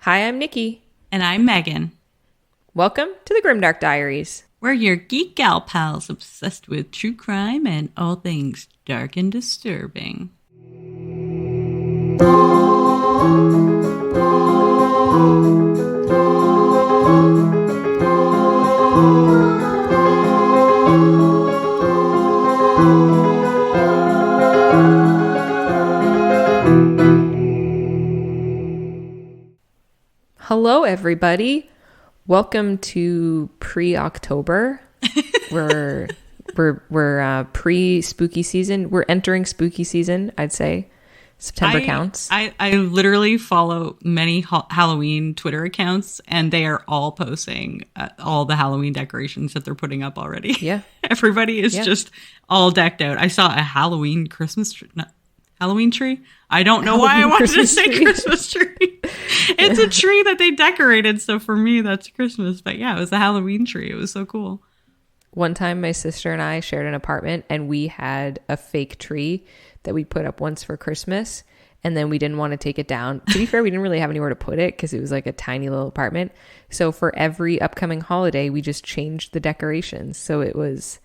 Hi, I'm Nikki. And I'm Megan. Welcome to the Grimdark Diaries. We're your geek gal pals obsessed with true crime and all things dark and disturbing. Hello, everybody. Welcome to pre-October. We're pre-spooky season. We're entering spooky season, I'd say. September counts. I literally follow many Halloween Twitter accounts, and they are all posting all the Halloween decorations that they're putting up already. Yeah. Everybody is just all decked out. I saw a Halloween Halloween tree. I don't know why I wanted to say Christmas tree. It's a tree that they decorated, so for me that's Christmas. But yeah, it was a Halloween tree. It was so cool. One time my sister and I shared an apartment, and we had a fake tree that we put up once for Christmas, and then we didn't want to take it down. To be fair, we didn't really have anywhere to put it because it was like a tiny little apartment. So for every upcoming holiday, we just changed the decorations. So it was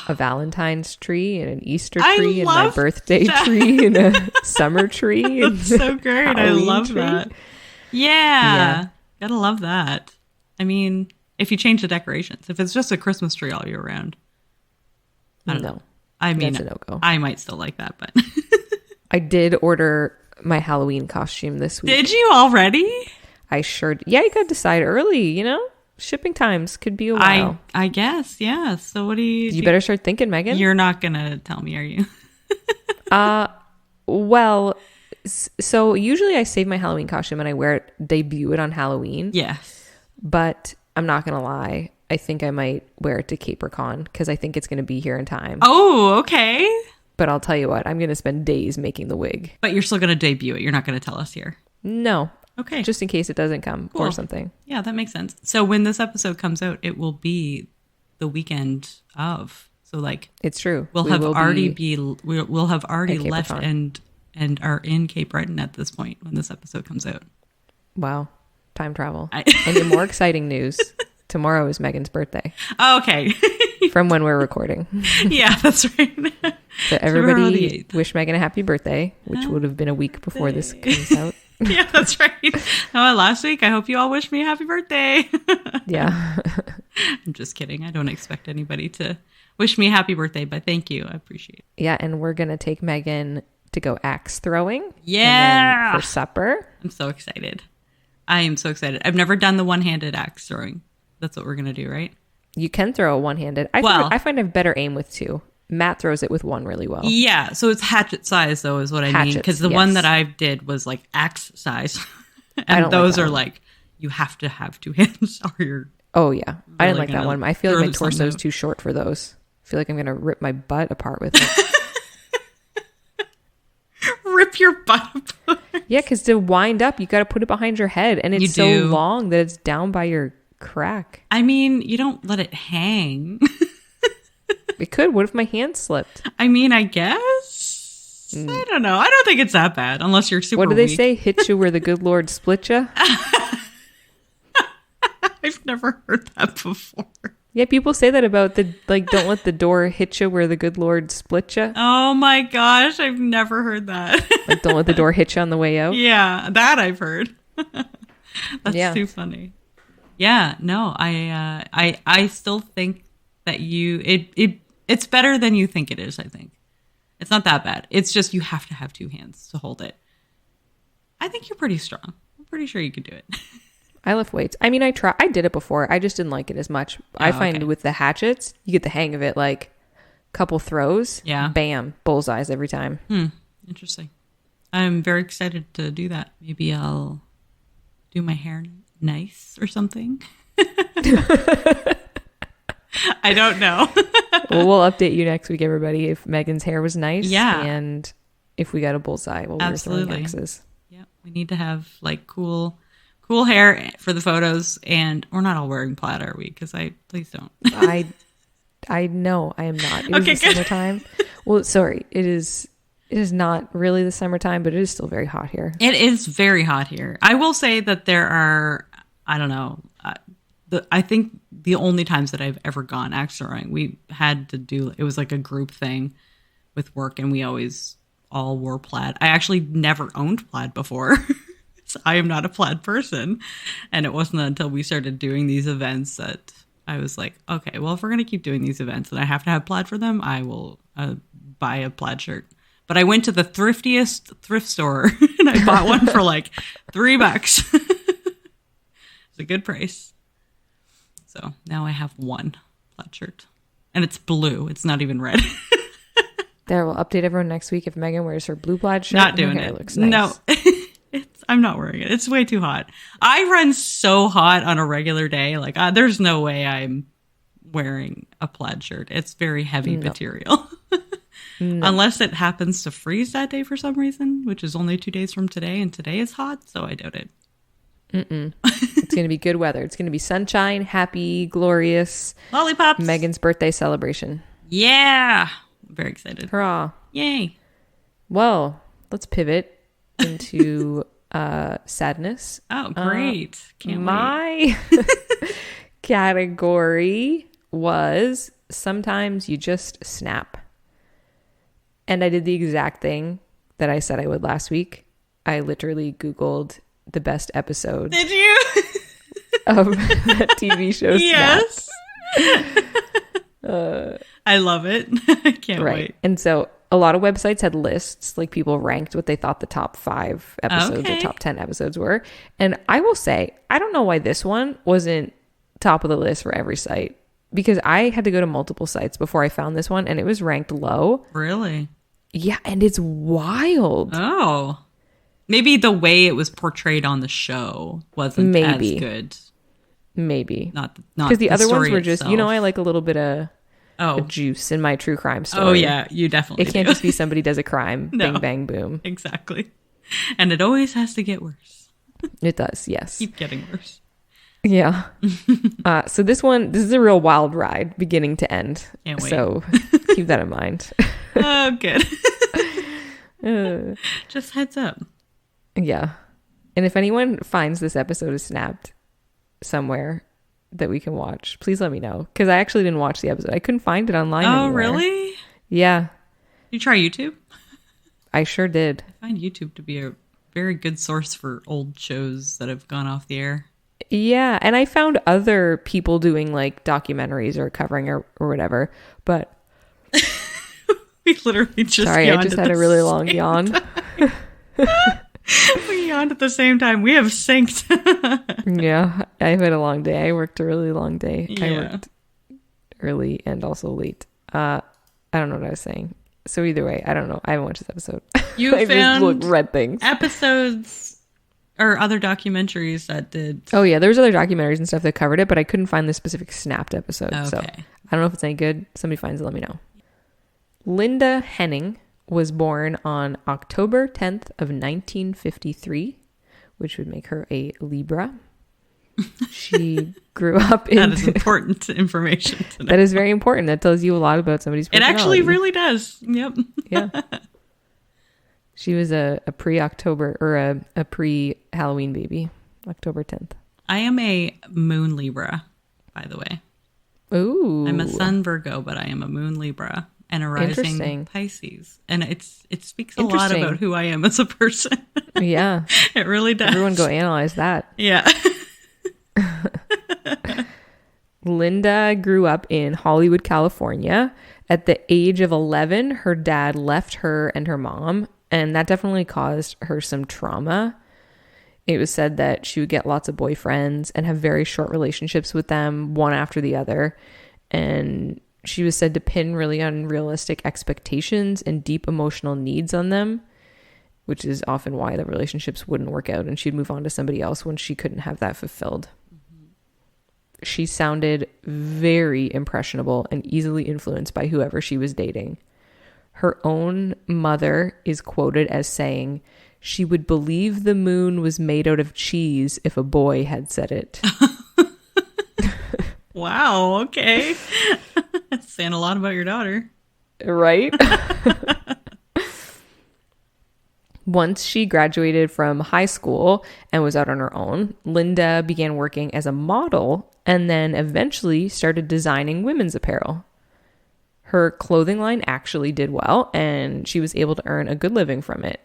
a Valentine's tree and an Easter tree and my birthday tree and a summer tree. That's so great. I love that. Yeah. Gotta love that. I mean, if you change the decorations, if it's just a Christmas tree all year round, I don't know. I mean, that's a no-go. I might still like that, but I did order my Halloween costume this week. Did you already? I sure did. Yeah, you got to decide early, you know? Shipping times could be a while. I guess, yeah. So what do you... You better start thinking, Megan. You're not going to tell me, are you? Well, so usually I save my Halloween costume and I debut it on Halloween. Yes. But I'm not going to lie. I think I might wear it to CaperCon because I think it's going to be here in time. Oh, okay. But I'll tell you what, I'm going to spend days making the wig. But you're still going to debut it. You're not going to tell us here. No. Okay. Just in case it doesn't come or something. Yeah, that makes sense. So when this episode comes out, it will be the weekend of. So like it's true. We'll have already left and are in Cape Breton at this point when this episode comes out. Wow. Time travel. And in more exciting news, tomorrow is Megan's birthday. Okay. From when we're recording. Yeah, that's right. So everybody wish Megan a happy birthday, which would have been a week before this comes out. Yeah, that's right. Last week, I hope you all wish me a happy birthday. Yeah. I'm just kidding. I don't expect anybody to wish me a happy birthday, but thank you. I appreciate it. Yeah, and we're going to take Megan to go axe throwing. Yeah. And then for supper. I'm so excited. I am so excited. I've never done the one-handed axe throwing. That's what we're going to do, right? You can throw a one-handed. I find I have better aim with two. Matt throws it with one really well. Yeah, so it's hatchet size, though, is what I mean. Because the one that I did was like axe size. And those are like, you have to have two hands or you're... Oh, yeah. Really I didn't like that one. I feel like my torso is too short for those. I feel like I'm going to rip my butt apart with it. Rip your butt apart? Yeah, because to wind up, you got to put it behind your head. And it's so long that it's down by your crack. I mean, you don't let it hang. It could. What if my hand slipped? I mean, I guess. I don't know. I don't think it's that bad unless you're super weak. What do they say? Hit you where the good Lord split you? I've never heard that before. Yeah, people say that about don't let the door hit you where the good Lord split you. Oh my gosh, I've never heard that. Like, don't let the door hit you on the way out. Yeah, that I've heard. That's too funny. Yeah, no, I still think that it's better than you think it is, I think. It's not that bad. It's just you have to have two hands to hold it. I think you're pretty strong. I'm pretty sure you could do it. I lift weights. I mean, I did it before. I just didn't like it as much. I find with the hatchets, you get the hang of it, like couple throws. Yeah. Bam. Bullseyes every time. Interesting. I'm very excited to do that. Maybe I'll do my hair nice or something. I don't know. Well, we'll update you next week, everybody, if Megan's hair was nice. Yeah. And if we got a bullseye while we were throwing axes. Yeah. We need to have like cool hair for the photos, and we're not all wearing plaid, are we? Because please don't. I know I am not. It is the summertime. Well, sorry, it is It is not really the summertime, but it is still very hot here. It is very hot here. I will say that there are, I don't know, I think the only times that I've ever gone axe throwing, we had to do, it was like a group thing with work, and we always all wore plaid. I actually never owned plaid before. So I am not a plaid person. And it wasn't until we started doing these events that I was like, okay, well, if we're going to keep doing these events and I have to have plaid for them, I will buy a plaid shirt. But I went to the thriftiest thrift store and I bought one for like $3. It's a good price. So now I have one plaid shirt. And it's blue. It's not even red. There, we'll update everyone next week if Megan wears her blue plaid shirt. Not doing it. Looks nice. No, I'm not wearing it. It's way too hot. I run so hot on a regular day. Like, there's no way I'm wearing a plaid shirt. It's very heavy material. No. Unless it happens to freeze that day for some reason, which is only 2 days from today, and today is hot, so I doubt it. It's going to be good weather. It's going to be sunshine, happy, glorious. Lollipops. Megan's birthday celebration. Yeah. I'm very excited. Hurrah. Yay. Well, let's pivot into sadness. Oh, great. Can't wait. My category was sometimes you just snap. And I did the exact thing that I said I would last week. I literally Googled the best episode. Did you? Of that TV show. Yes. I love it. I can't wait. And so a lot of websites had lists, like people ranked what they thought the top 5 episodes or top 10 episodes were. And I will say, I don't know why this one wasn't top of the list for every site, because I had to go to multiple sites before I found this one, and it was ranked low. Really? Yeah, and it's wild. Oh. Maybe the way it was portrayed on the show wasn't as good. Maybe. Not because the other ones were just, itself. I like a little bit of juice in my true crime story. Oh, yeah, you definitely It can't just be somebody does a crime, No. bang, bang, boom. Exactly. And it always has to get worse. It does, yes. Keep getting worse. Yeah. So this is a real wild ride, beginning to end. Can't wait. So keep that in mind. Oh, good. Just heads up. Yeah. And if anyone finds this episode is snapped somewhere that we can watch, please let me know. Because I actually didn't watch the episode. I couldn't find it online anywhere. Really? Yeah. You try YouTube? I sure did. I find YouTube to be a very good source for old shows that have gone off the air. Yeah. And I found other people doing like documentaries or covering or whatever. But we literally just sorry, I just had a really long yawn. We yawned at the same time. We have synced. Yeah, I've had a long day. I worked a really long day. Yeah. I worked early and also late. I don't know what I was saying. So either way, I don't know. I haven't watched this episode. You I found just looked red things. Episodes or other documentaries that did. Oh yeah, there was other documentaries and stuff that covered it, but I couldn't find the specific snapped episode. Okay. So I don't know if it's any good. Somebody finds it, let me know. Linda Henning was born on October 10th of 1953, which would make her a Libra. She grew up in... That is important information to know. That is very important. That tells you a lot about somebody's personality. It actually really does. Yep. Yeah. She was a pre-October or a pre-Halloween baby, October 10th. I am a moon Libra, by the way. Ooh. I'm a sun Virgo, but I am a moon Libra and a rising Pisces. And it speaks a lot about who I am as a person. Yeah. It really does. Everyone go analyze that. Yeah. Linda grew up in Hollywood, California. At the age of 11, her dad left her and her mom, and that definitely caused her some trauma. It was said that she would get lots of boyfriends and have very short relationships with them, one after the other. And she was said to pin really unrealistic expectations and deep emotional needs on them, which is often why the relationships wouldn't work out and she'd move on to somebody else when she couldn't have that fulfilled. Mm-hmm. She sounded very impressionable and easily influenced by whoever she was dating. Her own mother is quoted as saying, "She would believe the moon was made out of cheese if a boy had said it." Wow, okay. That's saying a lot about your daughter. Right? Once she graduated from high school and was out on her own, Linda began working as a model and then eventually started designing women's apparel. Her clothing line actually did well, and she was able to earn a good living from it.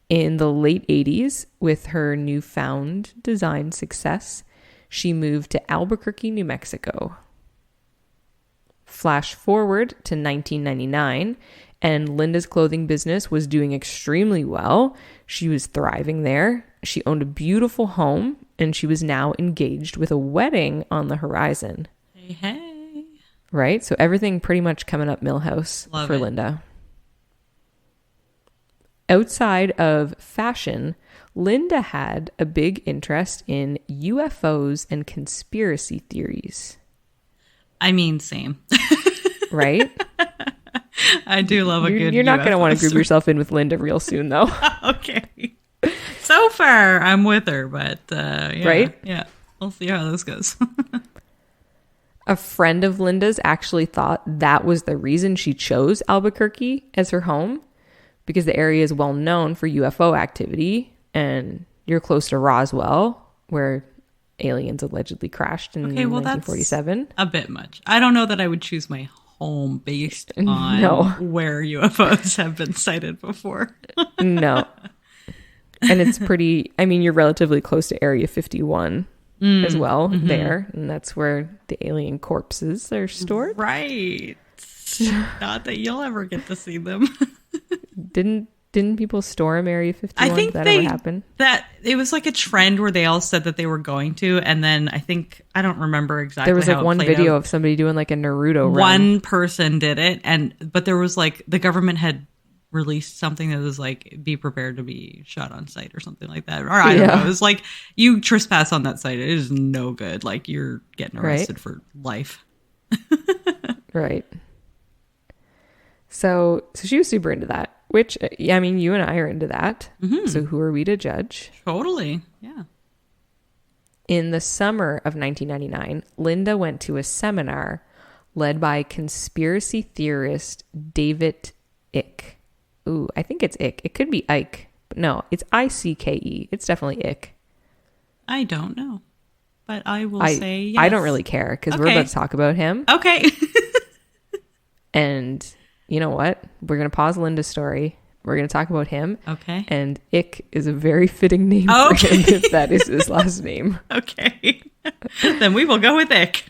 In the late 80s, with her newfound design success, she moved to Albuquerque, New Mexico. Flash forward to 1999, and Linda's clothing business was doing extremely well. She was thriving there. She owned a beautiful home, and she was now engaged with a wedding on the horizon. Hey. Right? So everything pretty much coming up Millhouse Love for it. Linda. Outside of fashion, Linda had a big interest in UFOs and conspiracy theories. I mean, same. Right? I do love a good You're not going to want to UFO group story. yourself in with Linda real soon, though. Okay. So far, I'm with her, but yeah, Right? Yeah. We'll see how this goes. A friend of Linda's actually thought that was the reason she chose Albuquerque as her home, because the area is well known for UFO activity, and you're close to Roswell, where aliens allegedly crashed in Okay, well, 1947. that's a bit much. I don't know that I would choose my home based on No. where UFOs have been sighted before. No. And it's pretty, I mean, you're relatively close to Area 51 as well there. And that's where the alien corpses are stored. Right. Not that you'll ever get to see them. Didn't people storm Area 51? I think Did that ever happen? that it was like a trend where they all said that they were going to, and then I don't remember exactly. There was how like it one played video out. of somebody doing like a Naruto run. One person did it, but there was like the government had released something that was like, be prepared to be shot on sight or something like that. Or I don't know. It was like, you trespass on that site, it is no good. Like, you're getting arrested for life. Right. So she was super into that, which, I mean, you and I are into that. So who are we to judge? Totally. Yeah. In the summer of 1999, Linda went to a seminar led by conspiracy theorist David Icke. Ooh, I think it's Icke. It could be Ike, but no, it's Icke. It's definitely Icke. I don't know, but I will say yes. I don't really care because we're about to talk about him. Okay. And you know what? We're going to pause Linda's story. We're going to talk about him. Okay. And Icke is a very fitting name for him if that is his last name. Okay. Then we will go with Ick.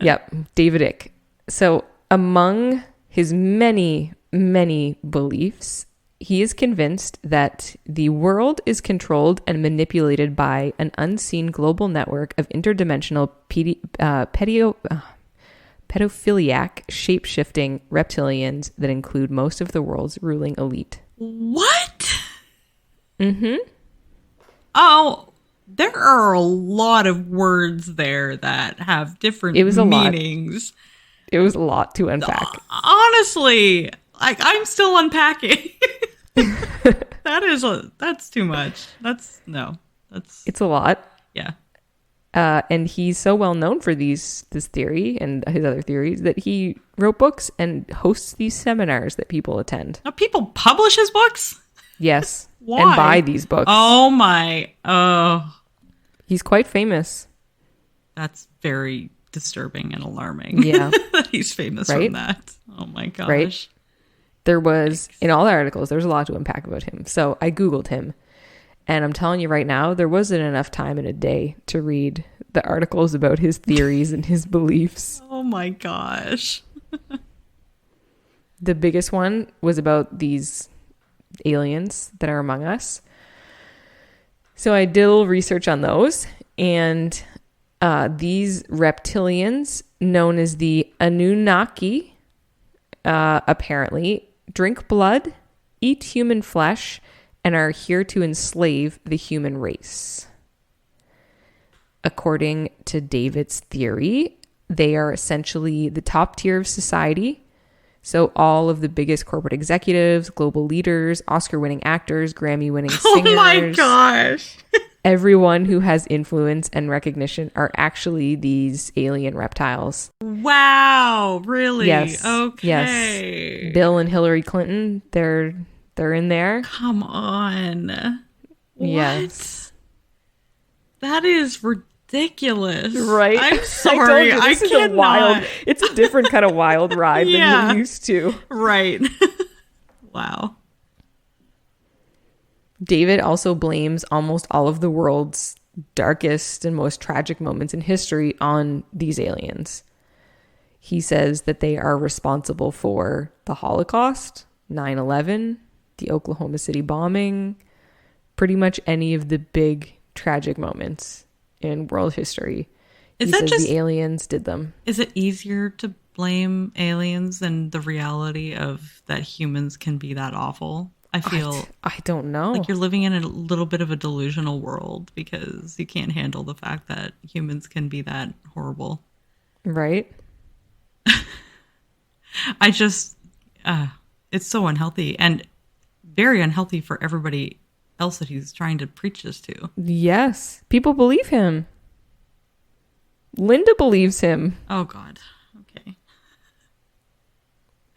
Yep. David Icke. So among his many, many beliefs, he is convinced that the world is controlled and manipulated by an unseen global network of interdimensional pedophiliac, shape-shifting reptilians that include most of the world's ruling elite. What? Mm-hmm. Oh, there are a lot of words there that have different meanings. It was a lot to unpack. Honestly, like, I'm still unpacking. That's too much. It's a lot. Yeah. And he's so well known for this theory and his other theories that he wrote books and hosts these seminars that people attend. Now, people publish his books? Yes. Why? And buy these books. Oh. He's quite famous. That's very disturbing and alarming. Yeah. That he's famous from that. Oh my gosh. Right? There was, in all the articles, there's a lot to unpack about him. So I Googled him. And I'm telling you right now, there wasn't enough time in a day to read the articles about his theories and his beliefs. Oh my gosh. The biggest one was about these aliens that are among us. So I did a little research on those. And these reptilians, known as the Anunnaki, apparently drink blood, eat human flesh, and are here to enslave the human race. According to David's theory, they are essentially the top tier of society. So all of the biggest corporate executives, global leaders, Oscar-winning actors, Grammy-winning singers. Oh my gosh. Everyone who has influence and recognition are actually these alien reptiles. Wow, really? Yes. Okay. Yes. Bill and Hillary Clinton, they're They're in there. Come on. What? Yes. That is ridiculous. Right? I'm sorry. I cannot. It's a different kind of wild ride than you're used to. Right. Wow. David also blames almost all of the world's darkest and most tragic moments in history on these aliens. He says that they are responsible for the Holocaust, 9/11, the Oklahoma City bombing, pretty much any of the big tragic moments in world history. He says the aliens did them. Is it easier to blame aliens than the reality of that humans can be that awful? I feel I don't know. Like you're living in a little bit of a delusional world because you can't handle the fact that humans can be that horrible. Right? I just, it's so unhealthy and very unhealthy for everybody else that he's trying to preach this to. Yes. People believe him. Linda believes him. Oh, God. Okay.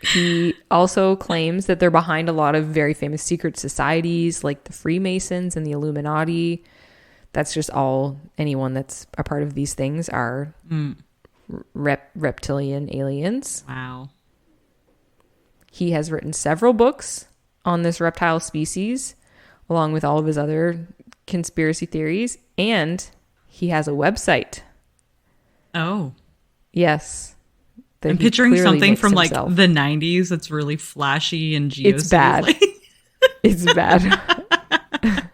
He also claims that they're behind a lot of very famous secret societies like the Freemasons and the Illuminati. That's just all anyone that's a part of these things are reptilian aliens. Wow. He has written several books on this reptile species, along with all of his other conspiracy theories, and he has a website. Oh. Yes. I'm picturing something from like the 90s that's really flashy and geosync. It's bad. It's bad.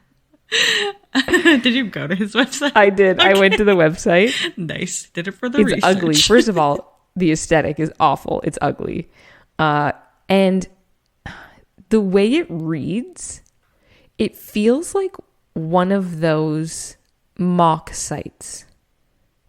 Did you go to his website? I did. Okay. I went to the website. Nice. Did it for the research. It's ugly. First of all, the aesthetic is awful. It's ugly. And the way it reads, it feels like one of those mock sites.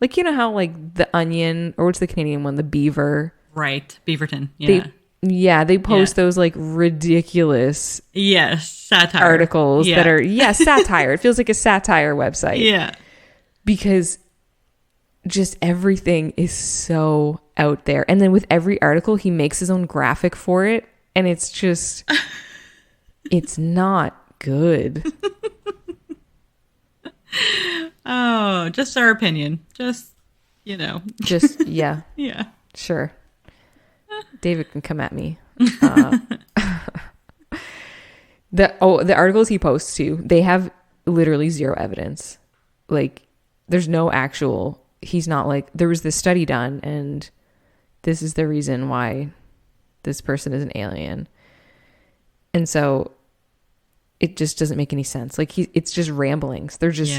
Like, you know how like the Onion, or what's the Canadian one? The Beaver. Right. Beaverton. Yeah. They post those like ridiculous satire articles that are satire. It feels like a satire website. Yeah. Because just everything is so out there. And then with every article, he makes his own graphic for it. And it's just, it's not good. Oh, just our opinion. Just, Just, yeah. Yeah. Sure. David can come at me. The articles he posts too, they have literally zero evidence. Like, there's no actual, he's not like, there was this study done and this is the reason why this person is an alien. And so it just doesn't make any sense. Like, it's just ramblings. They're just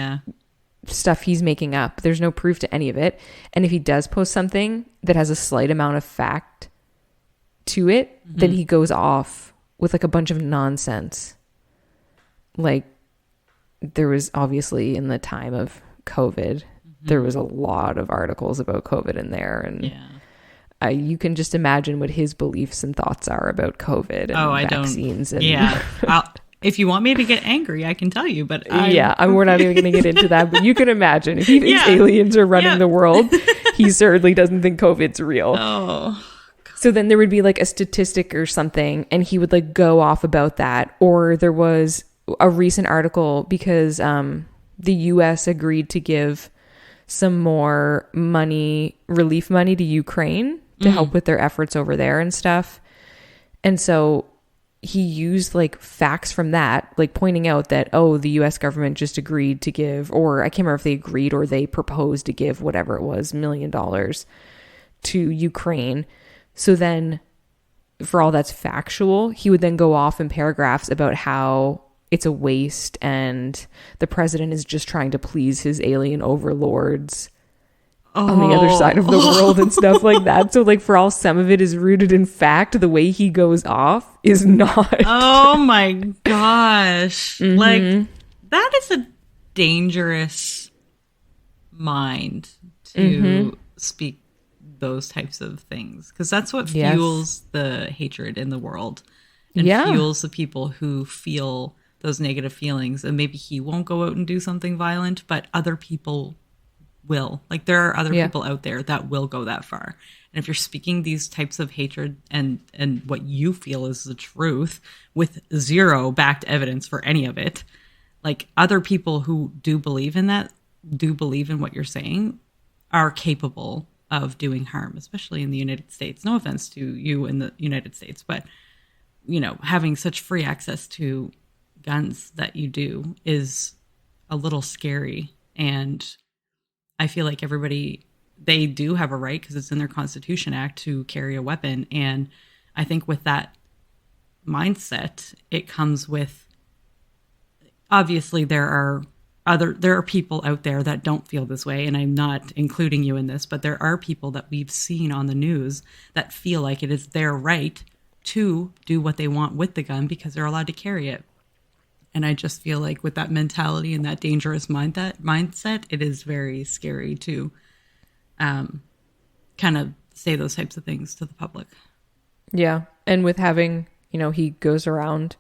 stuff he's making up. There's no proof to any of it. And if he does post something that has a slight amount of fact to it, then he goes off with like a bunch of nonsense. Like, there was obviously in the time of COVID, there was a lot of articles about COVID in there. And you can just imagine what his beliefs and thoughts are about COVID and vaccines. If you want me to get angry, I can tell you, but we're not even going to get into that. But you can imagine if he thinks aliens are running the world, he certainly doesn't think COVID's real. Oh, so then there would be like a statistic or something, and he would like go off about that. Or there was a recent article because the U.S. agreed to give some more relief money to Ukraine to help with their efforts over there and stuff. And so he used like facts from that, like pointing out that, the US government just agreed to give, or I can't remember if they agreed or they proposed to give whatever it was, $1 million to Ukraine. So then for all that's factual, he would then go off in paragraphs about how it's a waste and the president is just trying to please his alien overlords on the other side of the world and stuff like that. So like for all some of it is rooted in fact, the way he goes off is not. Oh my gosh. Like, that is a dangerous mind to speak those types of things, because that's what fuels the hatred in the world and fuels the people who feel those negative feelings. And maybe he won't go out and do something violent, but other people will. Like, there are other people out there that will go that far. And if you're speaking these types of hatred and what you feel is the truth with zero backed evidence for any of it, like, other people who do believe in that, do believe in what you're saying, are capable of doing harm, especially in the United States. No offense to you in the United States, but, you know, having such free access to guns that you do is a little scary. And I feel like everybody, they do have a right, because it's in their Constitution Act, to carry a weapon. And I think with that mindset, it comes with, obviously there are people out there that don't feel this way, and I'm not including you in this, but there are people that we've seen on the news that feel like it is their right to do what they want with the gun because they're allowed to carry it. And I just feel like with that mentality and that dangerous mindset, it is very scary to kind of say those types of things to the public. Yeah. And with having, you know, he goes around,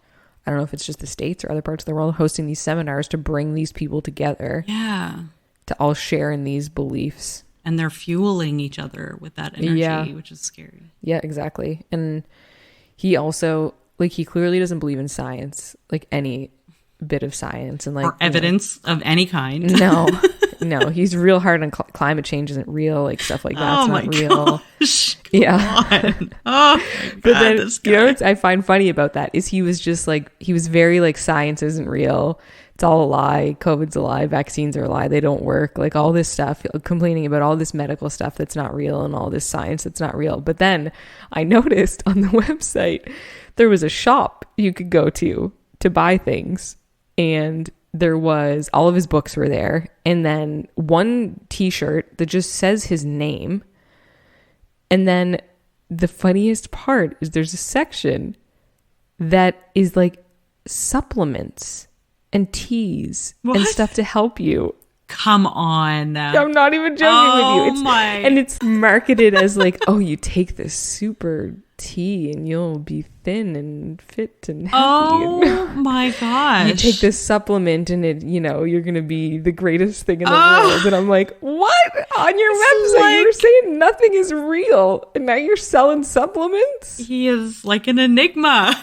I don't know if it's just the States or other parts of the world, hosting these seminars to bring these people together. Yeah. To all share in these beliefs. And they're fueling each other with that energy, which is scary. Yeah, exactly. And he also, like, he clearly doesn't believe in science, like any bit of science. And like, or evidence of any kind. No, he's real hard on climate change isn't real, like stuff like that's not real. Gosh, yeah. Oh my God, but then, this guy. you know what I find funny about that is he was just like, he was very like, science isn't real. It's all a lie. COVID's a lie. Vaccines are a lie. They don't work. Like all this stuff, complaining about all this medical stuff that's not real and all this science that's not real. But then I noticed on the website, there was a shop you could go to buy things. And there was, all of his books were there. And then one t-shirt that just says his name. And then the funniest part is there's a section that is like supplements and teas and stuff to help you. Come on. I'm not even joking with you. And it's marketed as like, oh, you take this super tea and you'll be thin and fit and happy. Oh my gosh. You take this supplement and it, you know, you're going to be the greatest thing in the world. And I'm like, what? On your website, you were saying nothing is real. And now you're selling supplements? He is like an enigma.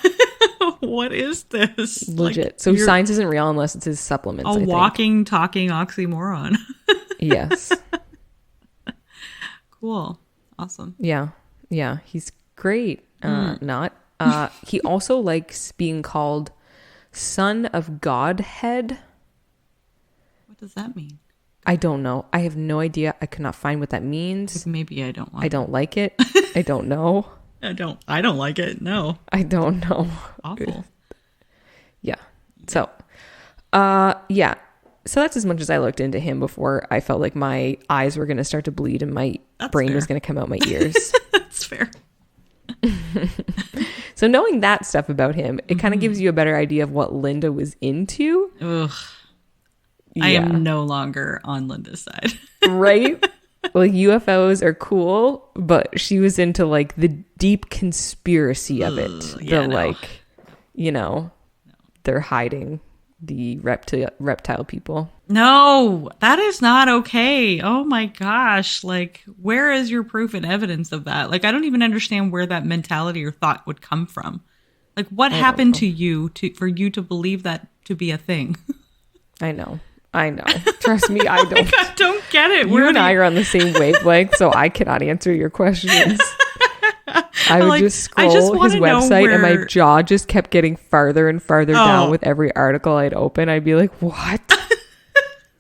What is this? Legit. Like, so science isn't real unless it's his supplements. A walking, talking oxymoron. Yes. Cool. Awesome. Yeah. Yeah. He's great. He also likes being called Son of Godhead. What does that mean? I don't know. I have no idea. I could not find what that means. Maybe I don't want I don't like it. I don't know. I don't like it. No. I don't know. Awful. Yeah. So, yeah. So that's as much as I looked into him before I felt like my eyes were going to start to bleed and my brain was going to come out my ears. That's fair. So knowing that stuff about him, it kind of gives you a better idea of what Linda was into. Ugh. Yeah. I am no longer on Linda's side. Right? Like UFOs are cool, but she was into like the deep conspiracy of it. Like, you know, they're hiding the reptile people. No, that is not okay. Oh my gosh. Like, where is your proof and evidence of that? Like, I don't even understand where that mentality or thought would come from. Like, what happened to you for you to believe that to be a thing? I know. Trust me, I don't. Like, I don't get it. You and I are on the same wavelength, so I cannot answer your questions. I would just scroll his website and my jaw just kept getting farther and farther down with every article I'd open. I'd be like, what?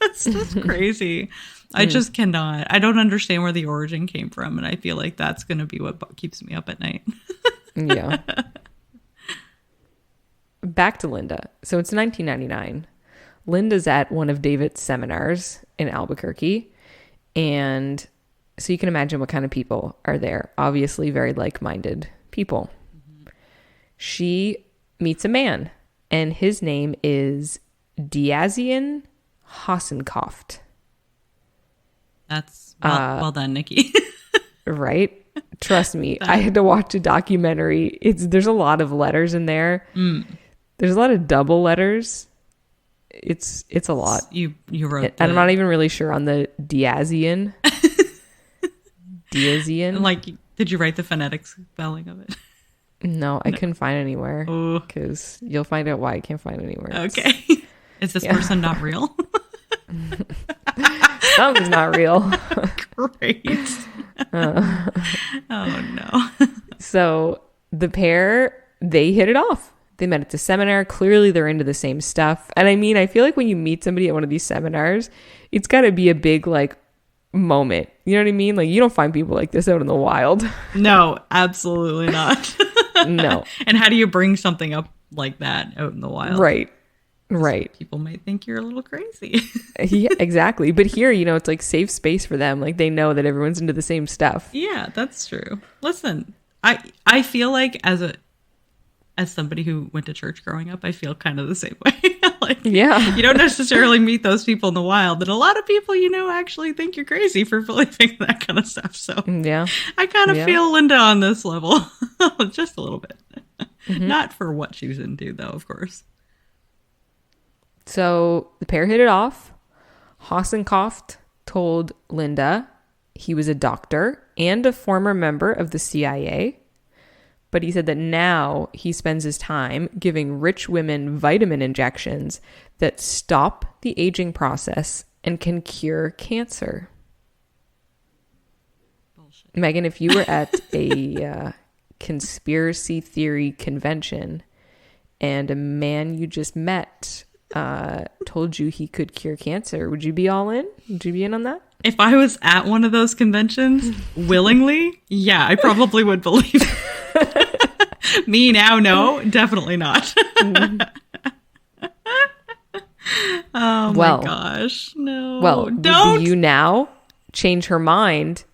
That's crazy. I just cannot. I don't understand where the origin came from. And I feel like that's going to be what keeps me up at night. Yeah. Back to Linda. So it's 1999. Linda's at one of David's seminars in Albuquerque. And so you can imagine what kind of people are there. Obviously very like-minded people. Mm-hmm. She meets a man, and his name is Girly Hossencofft. That's well done, Nikki. Right? Trust me, I had to watch a documentary. There's a lot of letters in there. There's a lot of double letters. It's a lot. You wrote and I'm not even really sure on the Diazian. Diazian. Like, did you write the phonetic spelling of it? No, I couldn't find anywhere. Because you'll find out why I can't find anywhere. Okay. Is this person not real? Something's not real. Great. Oh, no. So the pair, they hit it off. They met at the seminar. Clearly, they're into the same stuff. And I mean, I feel like when you meet somebody at one of these seminars, it's got to be a big, like, moment. You know what I mean? Like, you don't find people like this out in the wild. No, absolutely not. No. And how do you bring something up like that out in the wild? Right. Right. People might think you're a little crazy. Yeah, exactly. But here, you know, it's like safe space for them. Like, they know that everyone's into the same stuff. Yeah, that's true. Listen, I feel like as somebody who went to church growing up, I feel kind of the same way. Like, yeah, you don't necessarily meet those people in the wild, and a lot of people, you know, actually think you're crazy for believing that kind of stuff. So yeah, I kind of feel Linda on this level, just a little bit. Mm-hmm. Not for what she was into, though, of course. So the pair hit it off. Hossencofft told Linda he was a doctor and a former member of the CIA. But he said that now he spends his time giving rich women vitamin injections that stop the aging process and can cure cancer. Bullshit. Megan, if you were at a conspiracy theory convention and a man you just met told you he could cure cancer, would you be all in? Would you be in on that? If I was at one of those conventions willingly, yeah, I probably would believe it. Me now, no, definitely not. Oh my gosh, no. Well, don't. Would you now change her mind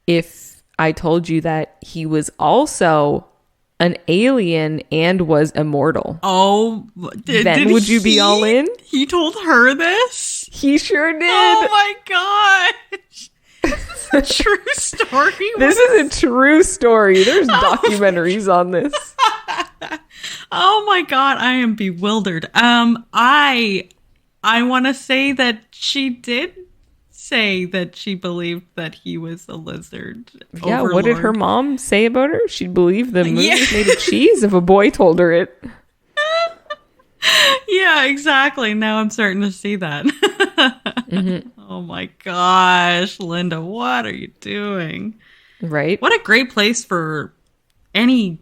if I told you that he was also an alien and was immortal? Oh, then would you be all in? He told her this? He sure did. Oh my gosh. This is a true story. This is a true story. There's documentaries on this. Oh my god, I am bewildered. I want to say that she did say that she believed that he was a lizard. Yeah, overlord. What did her mom say about her? She'd believe the movie made of cheese if a boy told her it. Yeah, exactly. Now I'm starting to see that. Mm-hmm. Oh my gosh, Linda, what are you doing? Right. What a great place for any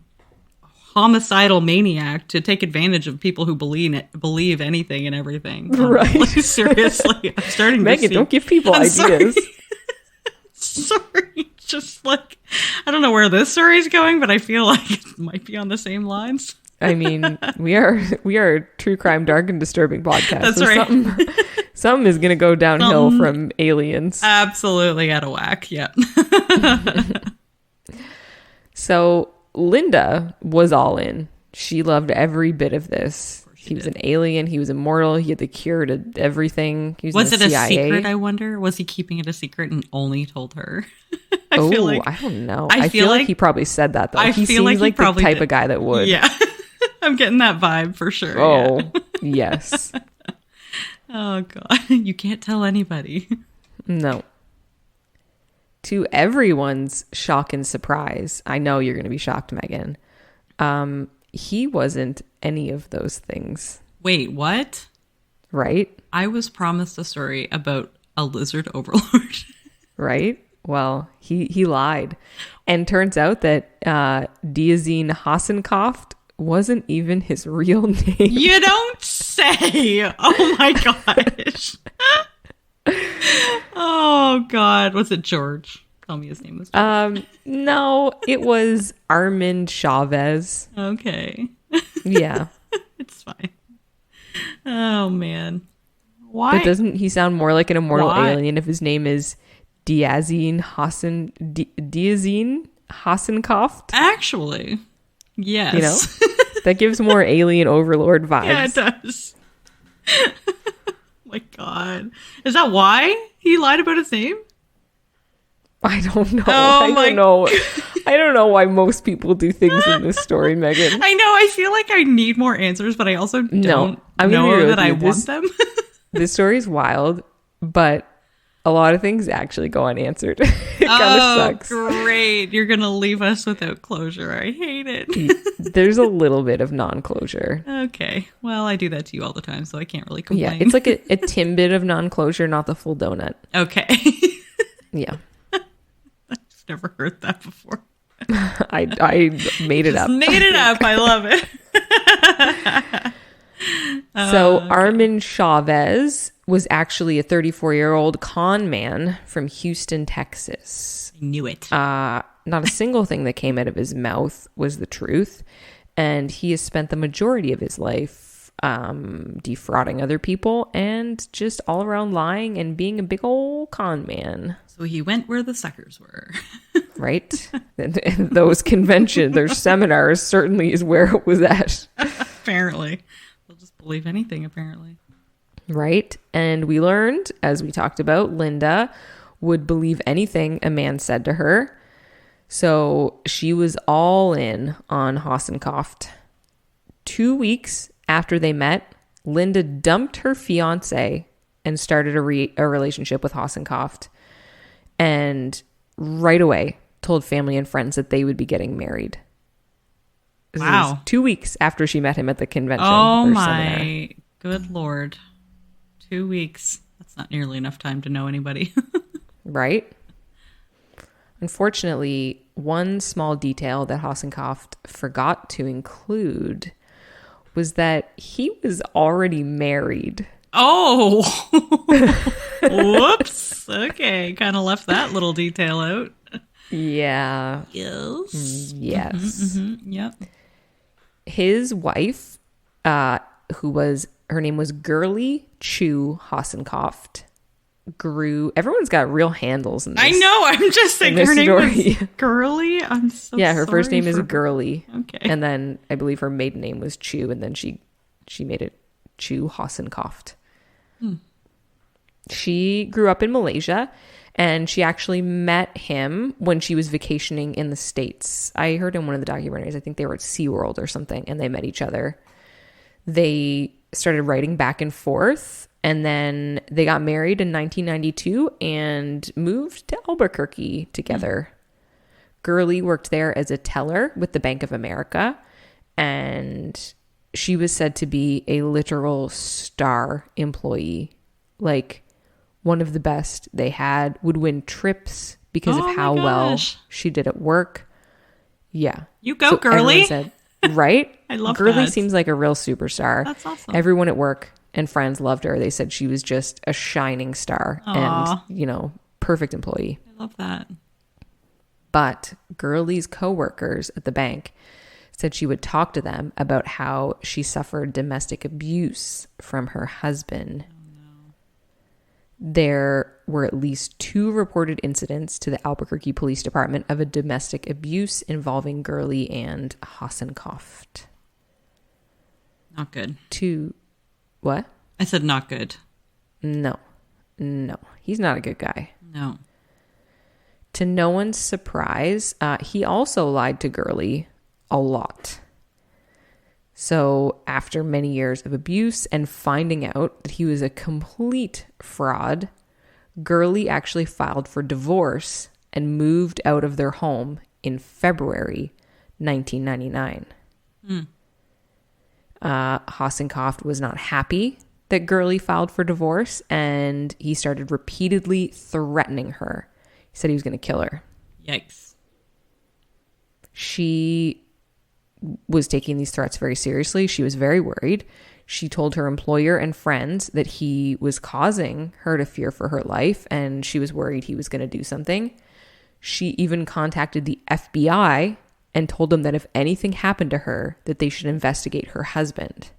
homicidal maniac to take advantage of people who believe anything and everything. Right. Like, seriously, I'm starting Megan, to see... don't give people ideas. Sorry. Just like, I don't know where this story is going, but I feel like it might be on the same lines. I mean, we are a true crime, dark and disturbing podcast. That's so right. Something is going to go downhill from aliens. Absolutely out of whack. Yeah. So Linda was all in. She loved every bit of this. He was an alien. He was immortal. He had the cure to everything. He was it in the CIA. a secret, I wonder? Was he keeping it a secret and only told her? I don't know. I feel like he probably said that, though. He seems like the type of guy that would. Yeah. I'm getting that vibe for sure. Oh, yes. Oh, God. You can't tell anybody. No. To everyone's shock and surprise, I know you're going to be shocked, Megan. He wasn't any of those things. Wait, what? Right? I was promised a story about a lizard overlord. Right? Well, he lied. And turns out that Diazine Hossencofft wasn't even his real name. You don't say. Oh my gosh. Oh God. Was it George? Tell me his name was George. No, it was Armand Chavez. Okay. Yeah. It's fine. Oh man. Why? But doesn't he sound more like an immortal alien if his name is Diazine Hossencofft? Actually, yes. You know? That gives more alien overlord vibes. Yeah, it does. Oh my God. Is that why he lied about his name? I don't know. I don't know why most people do things in this story, Megan. I know. I feel like I need more answers, but I also don't know that I want them. This story's wild, but a lot of things actually go unanswered. It kind of sucks. Great. You're going to leave us without closure. I hate it. There's a little bit of non-closure. Okay. Well, I do that to you all the time, so I can't really complain. Yeah, it's like a Timbit of non-closure, not the full donut. Okay. Yeah. I've never heard that before. I made it up. Made it up. I love it. So Armin Chavez was actually a 34-year-old con man from Houston, Texas. I knew it. Not a single thing that came out of his mouth was the truth. And he has spent the majority of his life defrauding other people and just all around lying and being a big old con man. So he went where the suckers were. Right? And those conventions, their seminars certainly is where it was at. Apparently. They'll just believe anything, apparently. Right? And we learned, as we talked about, Linda would believe anything a man said to her. So she was all in on Hossencofft. 2 weeks after they met, Linda dumped her fiance and started a relationship with Hossencofft. And right away told family and friends that they would be getting married. Wow. 2 weeks after she met him at the convention. Oh my good Lord. 2 weeks. That's not nearly enough time to know anybody. Right? Unfortunately, one small detail that Hossencofft forgot to include was that he was already married. Oh, whoops. Okay. Kind of left that little detail out. Yeah. Yes. Yes. Mm-hmm. Yep. His wife, her name was Girly Chew Hossencofft, everyone's got real handles in this. I know. I'm just saying her name was Girly. I'm so yeah, her first name is her. Girly. Okay. And then I believe her maiden name was Chew, and then she made it Chew Hossencofft. She grew up in Malaysia, and she actually met him when she was vacationing in the States. I heard in one of the documentaries, I think they were at SeaWorld or something, and they met each other. They started writing back and forth, and then they got married in 1992 and moved to Albuquerque together. Girly worked there as a teller with the Bank of America, and she was said to be a literal star employee. Like, one of the best they had, would win trips because of how well she did at work. Yeah. You go, Girly. Said, right? I love Girly that. seems like a real superstar. That's awesome. Everyone at work and friends loved her. They said she was just a shining star. Aww. And, perfect employee. I love that. But Girly's coworkers at the bank said she would talk to them about how she suffered domestic abuse from her husband. There were at least 2 reported incidents to the Albuquerque Police Department of a domestic abuse involving Girly and Hossencofft. Not good. 2. What? I said not good. No. He's not a good guy. No. To no one's surprise, he also lied to Girly a lot. So after many years of abuse and finding out that he was a complete fraud, Girly actually filed for divorce and moved out of their home in February 1999. Hossencofft was not happy that Girly filed for divorce, and he started repeatedly threatening her. He said he was going to kill her. Yikes. She was taking these threats very seriously. She was very worried. She told her employer and friends that he was causing her to fear for her life, and she was worried he was going to do something. She even contacted the FBI and told them that if anything happened to her, that they should investigate her husband.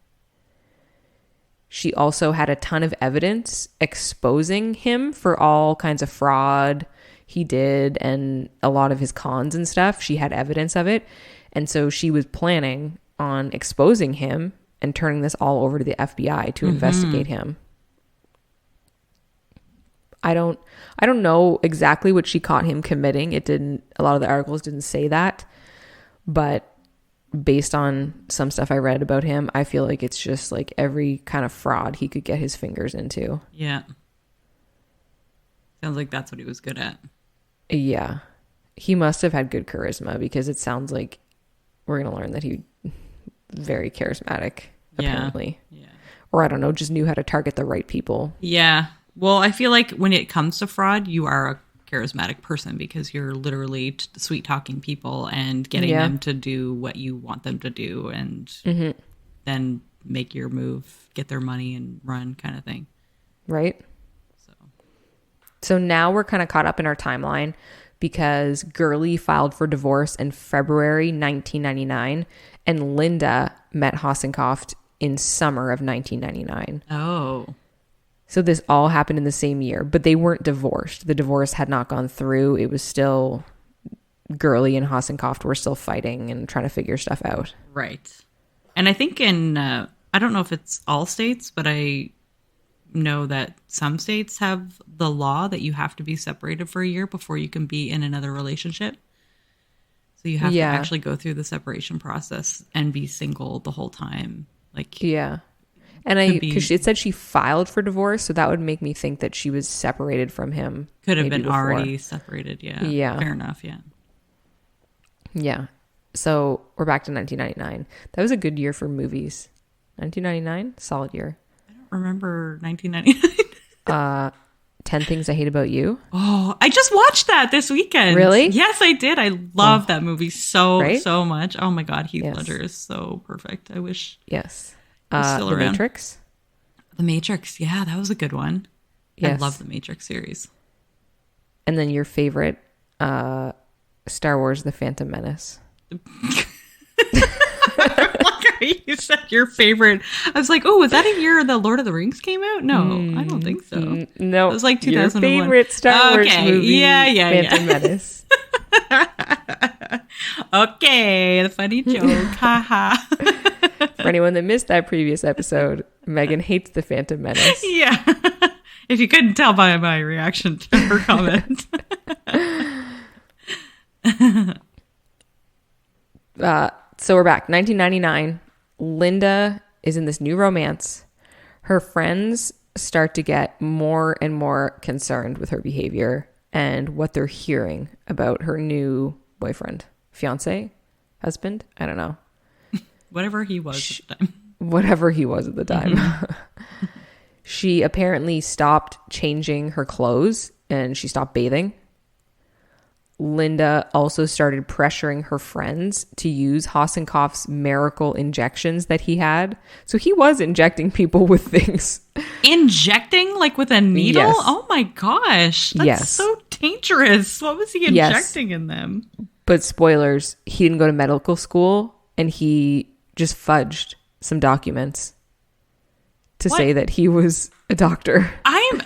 She also had a ton of evidence exposing him for all kinds of fraud he did and a lot of his cons and stuff. She had evidence of it. And so she was planning on exposing him and turning this all over to the FBI to investigate him. I don't know exactly what she caught him committing. A lot of the articles didn't say that, but based on some stuff I read about him, I feel like it's just like every kind of fraud he could get his fingers into. Yeah. Sounds like that's what he was good at. Yeah. He must have had good charisma, because it sounds like we're going to learn that he very charismatic, apparently. Yeah. Or I don't know, just knew how to target the right people. Yeah. Well, I feel like when it comes to fraud, you are a charismatic person, because you're literally sweet talking people and getting them to do what you want them to do, and then make your move, get their money and run, kind of thing. Right. So now we're kind of caught up in our timeline, because Girly filed for divorce in February 1999, and Linda met Hossencofft in summer of 1999. Oh. So this all happened in the same year, but they weren't divorced. The divorce had not gone through. It was still Girly and Hossencofft were still fighting and trying to figure stuff out. Right. And I think in, I don't know if it's all states, but I know that some states have the law that you have to be separated for a year before you can be in another relationship. So you have to actually go through the separation process and be single the whole time. Like, yeah. And because it said she filed for divorce, so that would make me think that she was separated from him. Could have been already separated. Yeah. Yeah. Fair enough. Yeah. Yeah. So we're back to 1999. That was a good year for movies. 1999, solid year. I don't remember 1999. 10 Things I Hate About You. Oh, I just watched that this weekend. Really? Yes, I did. I love that movie so much. Oh my God, Heath Ledger is so perfect. I wish. Yes. Still The around. Matrix. The Matrix. Yeah, that was a good one. Yes. I love the Matrix series. And then your favorite, Star Wars: The Phantom Menace. You said your favorite. I was like, oh, was that a year the Lord of the Rings came out? No, I don't think so. No, it was like 2001. Your favorite Star Wars movie. Yeah. Phantom Menace. Okay, the funny joke. Haha. For anyone that missed that previous episode, Megan hates the Phantom Menace. Yeah. If you couldn't tell by my reaction to her comment. So we're back. 1999. Linda is in this new romance. Her friends start to get more and more concerned with her behavior and what they're hearing about her new boyfriend, fiance, husband. I don't know. Whatever he was at the time. Whatever he was at the time. Mm-hmm. She apparently stopped changing her clothes and she stopped bathing. Linda also started pressuring her friends to use Hossencofft's miracle injections that he had. So he was injecting people with things. Injecting? Like with a needle? Yes. Oh my gosh. That's so dangerous. What was he injecting in them? But spoilers, he didn't go to medical school and he just fudged some documents to say that he was a doctor. I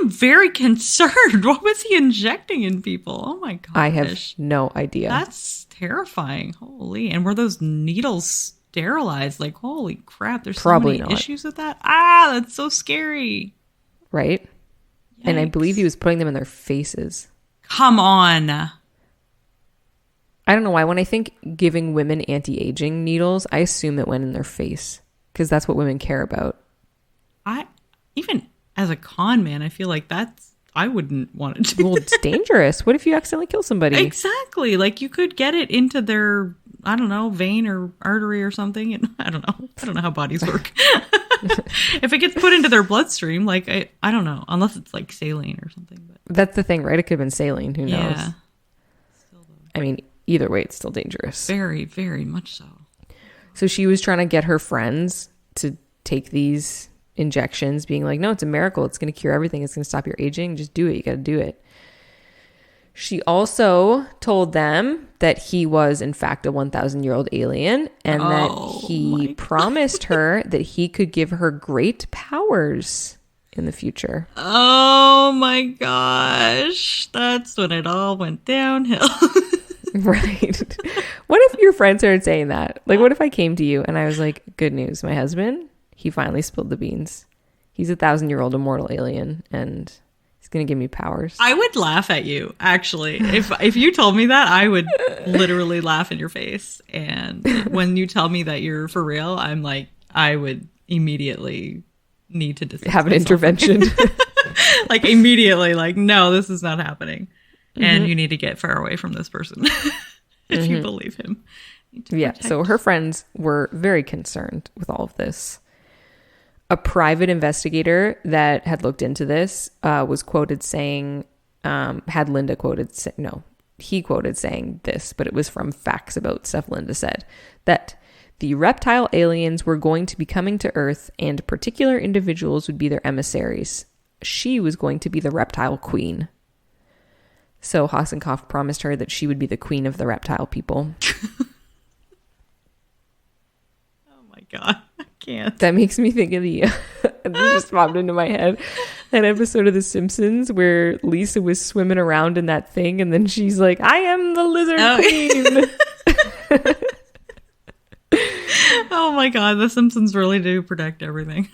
am very concerned. What was he injecting in people? Oh my gosh. I have no idea. That's terrifying. Holy. And were those needles sterilized? Like, holy crap. There's Probably so many not. issues with that. Ah, that's so scary. Right? Yikes. And I believe he was putting them in their faces. Come on. I don't know why. When I think giving women anti-aging needles, I assume it went in their face because that's what women care about. Even as a con man, I feel like I wouldn't want it to be. Well, it's dangerous. What if you accidentally kill somebody? Exactly. Like you could get it into their, I don't know, vein or artery or something. And I don't know how bodies work. If it gets put into their bloodstream, like I don't know, unless it's like saline or something. But that's the thing, right? It could have been saline. Who knows? Yeah. I mean, either way, it's still dangerous. Very, very much so. So she was trying to get her friends to take these injections, being like, no, it's a miracle. It's going to cure everything. It's going to stop your aging. Just do it. You got to do it. She also told them that he was, in fact, a 1,000-year-old alien and that he promised her that he could give her great powers in the future. Oh my gosh. That's when it all went downhill. Right. What if your friend started saying that? Like, what if I came to you and I was like, good news, my husband, he finally spilled the beans. He's a 1,000-year-old immortal alien and he's He's going to give me powers. I would laugh at you, actually. If you told me that, I would literally laugh in your face. And when you tell me that you're for real, I'm like, I would immediately need to have an intervention. Like immediately, like, no, this is not happening. And you need to get far away from this person if you believe him. Yeah, so her friends were very concerned with all of this. A private investigator that had looked into this was quoted saying, had Linda quoted, he quoted saying this, but it was from facts about stuff Linda said, that the reptile aliens were going to be coming to Earth and particular individuals would be their emissaries. She was going to be the reptile queen. So Hossencofft promised her that she would be the queen of the reptile people. Oh my God, I can't. That makes me think of this just popped into my head, that episode of The Simpsons where Lisa was swimming around in that thing and then she's like, I am the lizard queen. Oh my God, The Simpsons really do protect everything.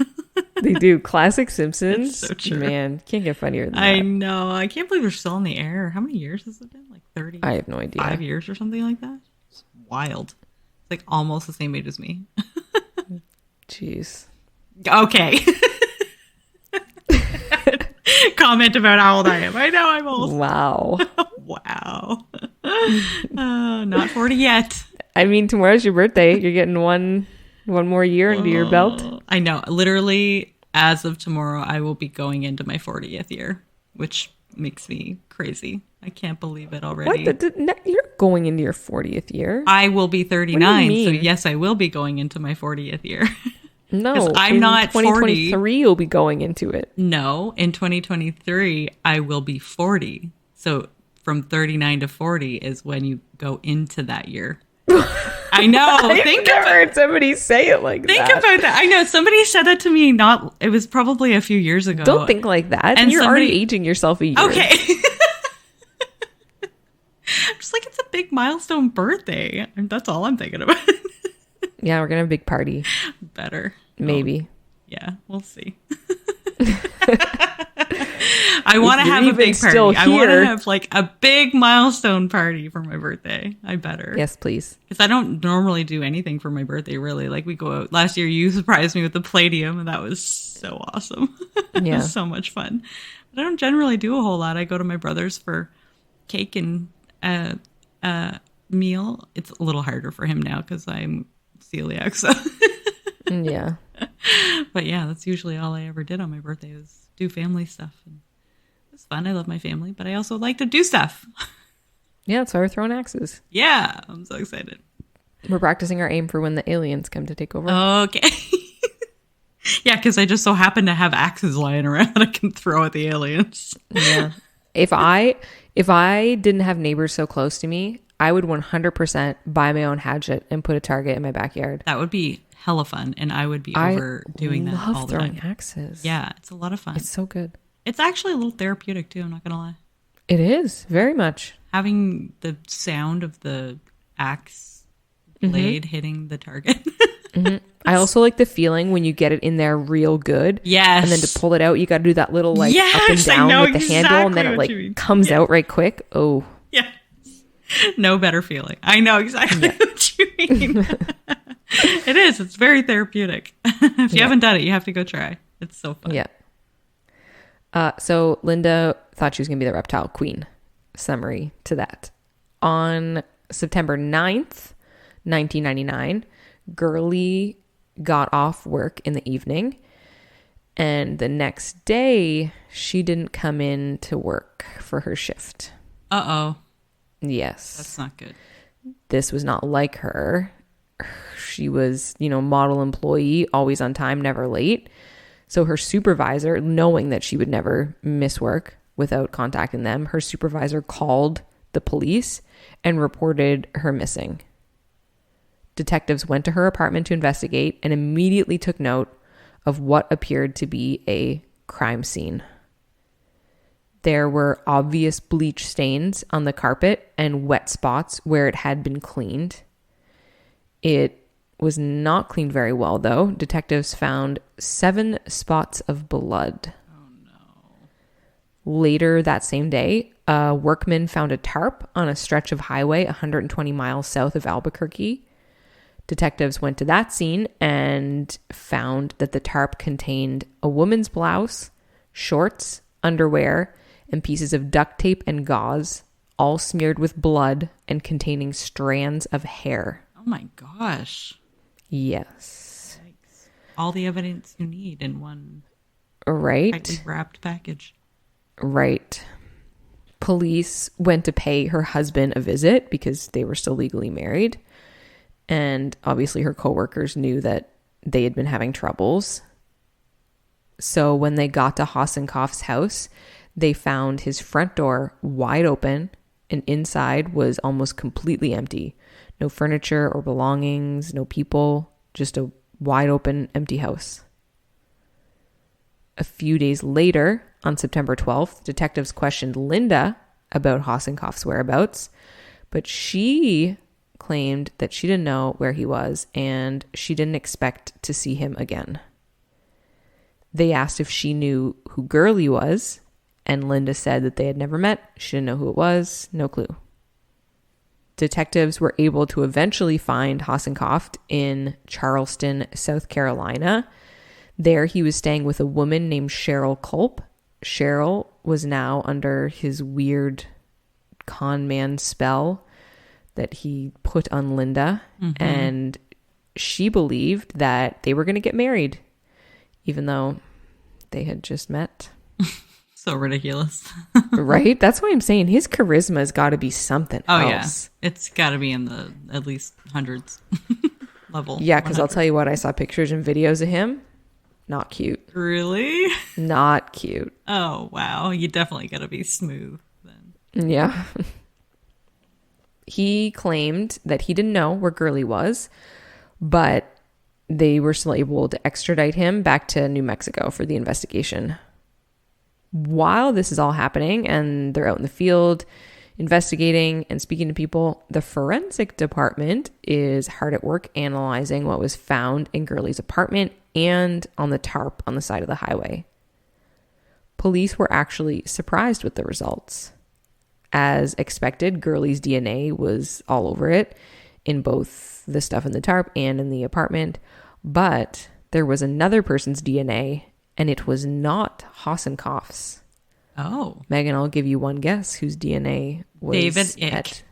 They do. Classic Simpsons. It's so true. Man, can't get funnier than that. I know. I can't believe they're still in the air. How many years has it been? Like 30? I have no idea. 5 years or something like that? It's wild. It's like almost the same age as me. Jeez. Okay. Comment about how old I am. I know I'm old. Wow. Wow. Not 40 yet. I mean, tomorrow's your birthday. You're getting one more year under your belt. I know. Literally, as of tomorrow, I will be going into my 40th year, which makes me crazy. I can't believe it already. What? You're going into your 40th year. I will be 39, so yes, I will be going into my 40th year. No, I'm not 2023 40. You'll be going into it. No, in 2023, I will be 40. So from 39 to 40 is when you go into that year. I know. I've never heard somebody say it like that. Think about that. I know. Somebody said that to me. It was probably a few years ago. Don't think like that. And you're already aging yourself a year. Okay. I'm just like, it's a big milestone birthday. That's all I'm thinking about. Yeah, we're gonna have a big party. Better. Maybe. Yeah, we'll see. I want to have a big party. I want to have like a big milestone party for my birthday. I better. Yes, please. Because I don't normally do anything for my birthday, really. Like we go out. Last year, you surprised me with the Palladium, and that was so awesome. It was so much fun. But I don't generally do a whole lot. I go to my brother's for cake and meal. It's a little harder for him now because I'm celiac. So. Yeah. But yeah, that's usually all I ever did on my birthday was do family stuff. And it's fun. I love my family, but I also like to do stuff. Yeah, that's why we're throwing axes. Yeah, I'm so excited. We're practicing our aim for when the aliens come to take over. Okay. Yeah, because I just so happen to have axes lying around that I can throw at the aliens. Yeah. If I didn't have neighbors so close to me, I would 100% buy my own hatchet and put a target in my backyard. That would be hella fun, and I would be overdoing that all the time. I love throwing axes. Yeah, it's a lot of fun. It's so good. It's actually a little therapeutic too, I'm not gonna lie. It is, very much. Having the sound of the axe blade hitting the target. I also like the feeling when you get it in there real good. Yes. And then to pull it out, you got to do that little up and down with the handle, and then it comes out right quick. Oh. Yeah. No better feeling. I know exactly what you mean. It is. It's very therapeutic. If you haven't done it, you have to go try. It's so fun. Yeah. So Linda thought she was going to be the reptile queen. Summary to that. On September 9th, 1999, Girly got off work in the evening. And the next day, she didn't come in to work for her shift. Uh-oh. Yes. That's not good. This was not like her. She was, model employee, always on time, never late. So her supervisor, knowing that she would never miss work without contacting them, her supervisor called the police and reported her missing. Detectives went to her apartment to investigate and immediately took note of what appeared to be a crime scene. There were obvious bleach stains on the carpet and wet spots where it had been cleaned. It was not cleaned very well, though. Detectives found 7 spots of blood. Oh, no. Later that same day, a workman found a tarp on a stretch of highway 120 miles south of Albuquerque. Detectives went to that scene and found that the tarp contained a woman's blouse, shorts, underwear, and pieces of duct tape and gauze, all smeared with blood and containing strands of hair. Oh my gosh. Yes. Yikes. All the evidence you need in one tightly wrapped package. Right. Police went to pay her husband a visit because they were still legally married. And obviously her coworkers knew that they had been having troubles. So when they got to Hossencofft's house, they found his front door wide open and inside was almost completely empty. No furniture or belongings, no people, just a wide open, empty house. A few days later, on September 12th, detectives questioned Linda about Hossencofft's whereabouts, but she claimed that she didn't know where he was and she didn't expect to see him again. They asked if she knew who Girly was, and Linda said that they had never met. She didn't know who it was, no clue. Detectives were able to eventually find Hossencofft in Charleston, South Carolina. There he was staying with a woman named Cheryl Culp. Cheryl was now under his weird con man spell that he put on Linda. Mm-hmm. And she believed that they were going to get married, even though they had just met. So ridiculous. Right? That's why I'm saying his charisma has got to be something else. Yeah. It's got to be in the at least hundreds level. Yeah, because I'll tell you what, I saw pictures and videos of him. Not cute. Really? Not cute. Oh, wow. You definitely got to be smooth then. Yeah. He claimed that he didn't know where Girly was, but they were still able to extradite him back to New Mexico for the investigation. While this is all happening and they're out in the field investigating and speaking to people, the forensic department is hard at work analyzing what was found in Girly's apartment and on the tarp on the side of the highway. Police were actually surprised with the results. As expected, Girly's DNA was all over it in both the stuff in the tarp and in the apartment, but there was another person's DNA, and it was not Hossencofft's. Oh. Megan, I'll give you one guess whose DNA was David Ick.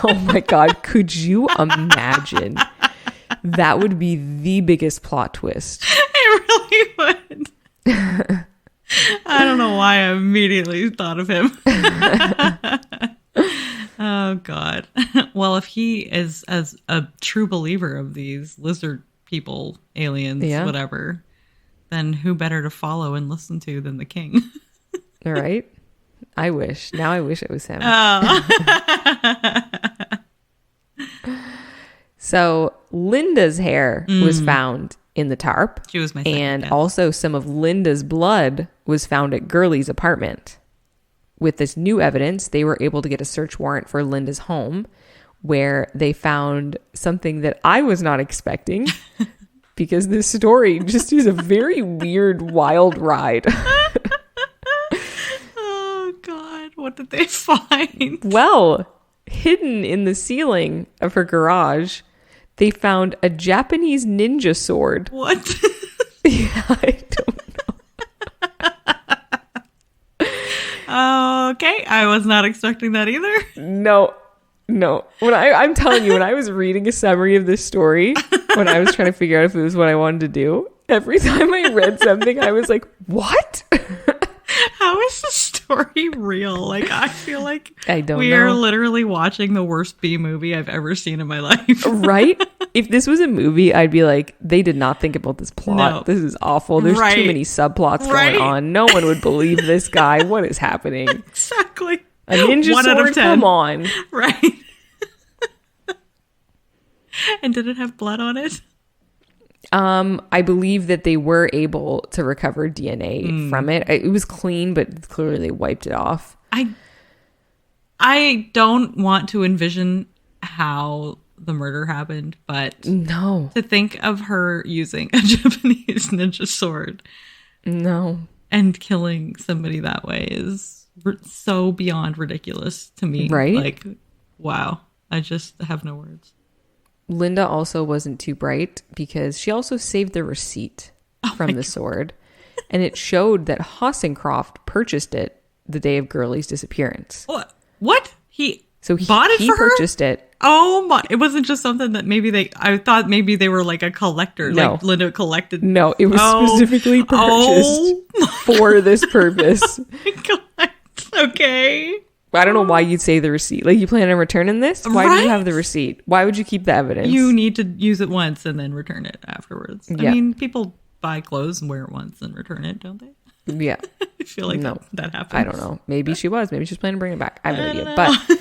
Oh my God, could you imagine? That would be the biggest plot twist. It really would. I don't know why I immediately thought of him. Oh, God. Well, if he is as a true believer of these lizard people, aliens, whatever, then who better to follow and listen to than the king? All right. I wish. Now I wish it was him. Oh. So Linda's hair was found in the tarp. She was my second And guess. also some of Linda's blood was found at Girly's apartment. With this new evidence, they were able to get a search warrant for Linda's home, where they found something that I was not expecting because this story just is a very weird, wild ride. Oh, God. What did they find? Well, hidden in the ceiling of her garage, they found a Japanese ninja sword. What? Yeah, I don't know. Okay, I was not expecting that either. No. When I'm telling you, when I was reading a summary of this story, when I was trying to figure out if it was what I wanted to do, every time I read something, I was like, what? How is the story real? Like, I feel like I don't we know. are literally watching the worst B movie I've ever seen in my life. Right? If this was a movie, I'd be like, they did not think about this plot. No. This is awful. There's too many subplots going on. No one would believe this guy. What is happening? Exactly. A ninja 1 sword? out of 10. Come on. Right. And did it have blood on it? I believe that they were able to recover DNA from it. It was clean, but clearly they wiped it off. I don't want to envision how the murder happened, but No. to think of her using a Japanese ninja sword. No. And killing somebody that way is so beyond ridiculous to me. Right? Like, wow. I just have no words. Linda also wasn't too bright because she also saved the receipt from the sword. And it showed that Hossencofft purchased it the day of Girly's disappearance. What? He bought it for her? He purchased it. Oh my, it wasn't just something that I thought maybe they were like a collector. No. Like Linda collected. No, it was specifically purchased for this purpose. Oh my God. Okay. I don't know why you'd say the receipt. Like, you plan on returning this? Why do you have the receipt? Why would you keep the evidence? You need to use it once and then return it afterwards. Yeah. I mean, people buy clothes and wear it once and return it, don't they? Yeah. I feel like that happens. I don't know. Maybe she was. Maybe she's planning to bring it back. I have no idea. But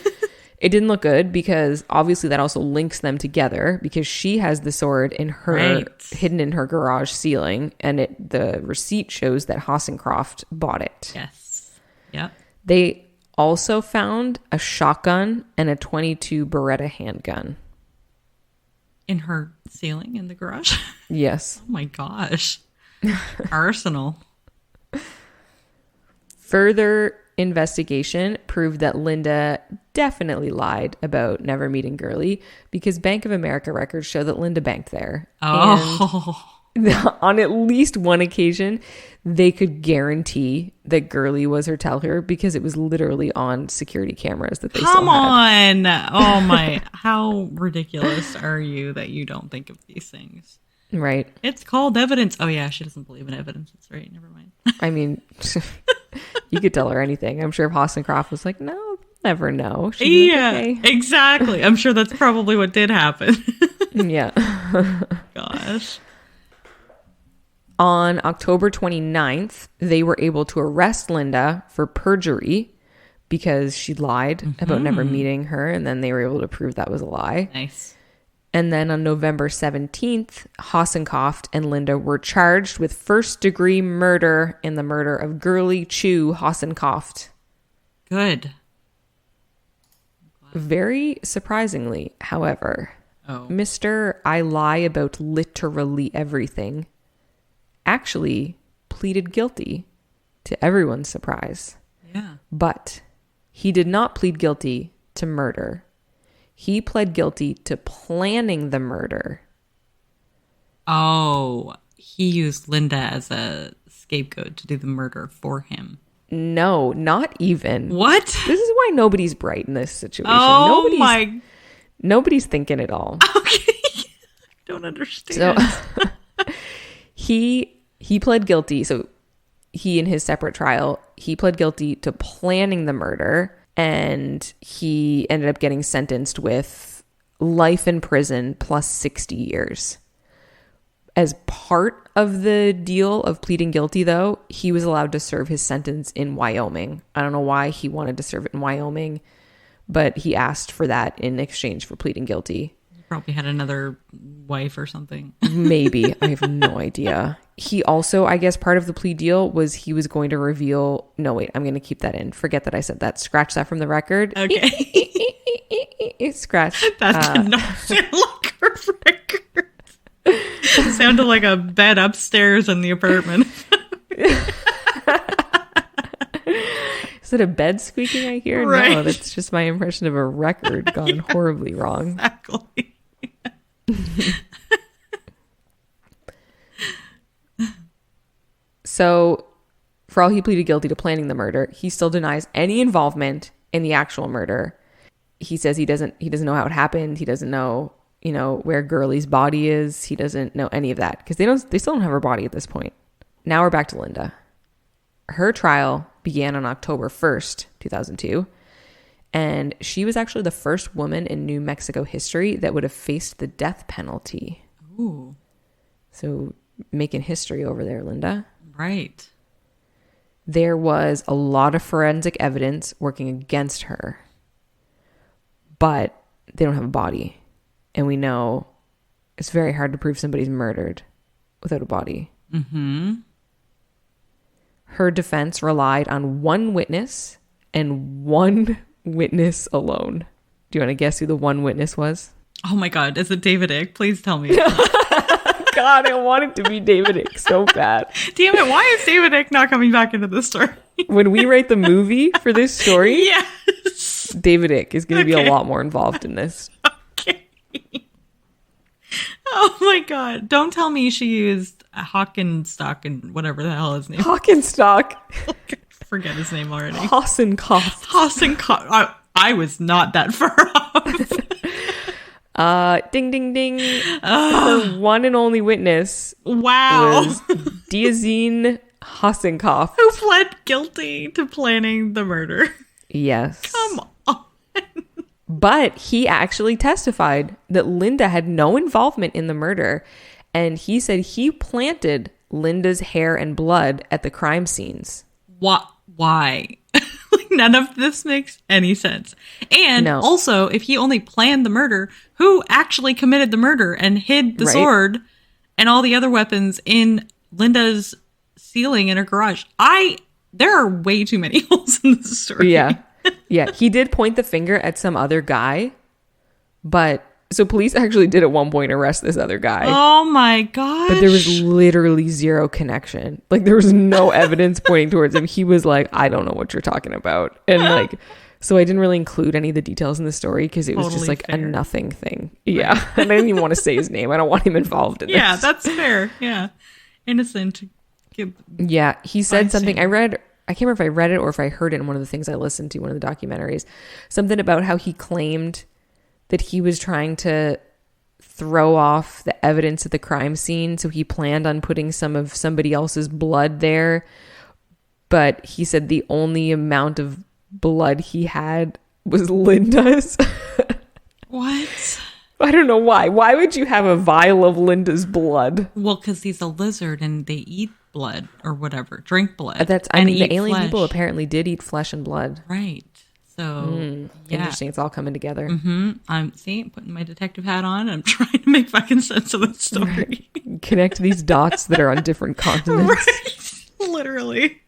it didn't look good because obviously that also links them together because she has the sword in her hidden in her garage ceiling, and the receipt shows that Hossencofft bought it. Yes. Yep. They also found a shotgun and a .22 Beretta handgun in her ceiling in the garage. Yes. Oh my gosh. Arsenal. Further investigation proved that Linda definitely lied about never meeting Girly because Bank of America records show that Linda banked there. Oh. And on at least one occasion, they could guarantee that Girly was her teller because it was literally on security cameras that they Come still had. on. Oh my, how ridiculous are you that you don't think of these things? Right. It's called evidence. Oh yeah, she doesn't believe in evidence. That's right. Never mind. I mean, you could tell her anything. I'm sure if Hossencofft was like, no, never know. She'd be like, okay. Exactly. I'm sure that's probably what did happen. Yeah. Gosh. On October 29th, they were able to arrest Linda for perjury because she lied about never meeting her, and then they were able to prove that was a lie. Nice. And then on November 17th, Hossencofft and Linda were charged with first-degree murder in the murder of Girly Chew Hossencofft. Good. Very surprisingly, however, Mr. I lie about literally everything actually pleaded guilty to everyone's surprise. Yeah. But he did not plead guilty to murder. He pled guilty to planning the murder. Oh, he used Linda as a scapegoat to do the murder for him. No, not even. What? This is why nobody's bright in this situation. Oh, Nobody's thinking at all. Okay. I don't understand. So he pled guilty. So he, in his separate trial, he pled guilty to planning the murder, and he ended up getting sentenced with life in prison plus 60 years. As part of the deal of pleading guilty, though, he was allowed to serve his sentence in Wyoming. I don't know why he wanted to serve it in Wyoming, but he asked for that in exchange for pleading guilty. He probably had another wife or something. Maybe. I have no idea. He also, I guess part of the plea deal was he was going to reveal... No, wait, I'm going to keep that in. Forget that I said that. Scratch that from the record. Okay. Scratch. That did not sound like a record. It sounded like a bed upstairs in the apartment. Is it a bed squeaking I hear? Right. No, that's just my impression of a record gone horribly wrong. Exactly. So, for all he pleaded guilty to planning the murder, he still denies any involvement in the actual murder. He says he doesn't know how it happened. He doesn't know, where Girly's body is. He doesn't know any of that because they still don't have her body at this point. Now we're back to Linda. Her trial began on October 1st, 2002, and she was actually the first woman in New Mexico history that would have faced the death penalty. Ooh. So making history over there, Linda. Right. There was a lot of forensic evidence working against her, but they don't have a body. And we know it's very hard to prove somebody's murdered without a body. Mm-hmm. Her defense relied on one witness and one witness alone. Do you want to guess who the one witness was? Oh my God. Is it David Icke? Please tell me. God God, I want it to be David Icke so bad. Damn it, why is David Icke not coming back into this story? When we write the movie for this story, yes, David Icke is going to be a lot more involved in this. Okay. Oh my God. Don't tell me she used Hockenstock and whatever the hell his name is. Hockenstock. Forget his name already. Hossencofft. Hossencofft. I was not that far off. Ding, ding, ding. Her one and only witness was Diazine Hossencofft. Who pled guilty to planning the murder. Yes. Come on. But he actually testified that Linda had no involvement in the murder. And he said he planted Linda's hair and blood at the crime scenes. What? Why? None of this makes any sense. And also, if he only planned the murder, who actually committed the murder and hid the sword and all the other weapons in Linda's ceiling in her garage? There are way too many holes in this story. Yeah. Yeah. He did point the finger at some other guy, but so police actually did at one point arrest this other guy. Oh my gosh. But there was literally zero connection. Like there was no evidence pointing towards him. He was like, I don't know what you're talking about. And like, so I didn't really include any of the details in the story because it was just like fair. A nothing thing. Yeah. And I didn't even want to say his name. I don't want him involved in this. Yeah, that's fair. Yeah. Innocent. Yeah. He said something. I can't remember if I read it or if I heard it in one of the things I listened to, one of the documentaries. Something about how he claimed that he was trying to throw off the evidence at the crime scene. So he planned on putting some of somebody else's blood there. But he said the only amount of blood he had was Linda's. What? I don't know why. Why would you have a vial of Linda's blood? Well, because he's a lizard and they eat blood or whatever. Drink blood. The alien flesh. People apparently did eat flesh and blood. Right. So, interesting. It's all coming together. Mm-hmm. I'm putting my detective hat on. And I'm trying to make fucking sense of the story. Right. Connect these dots that are on different continents. Right. Literally.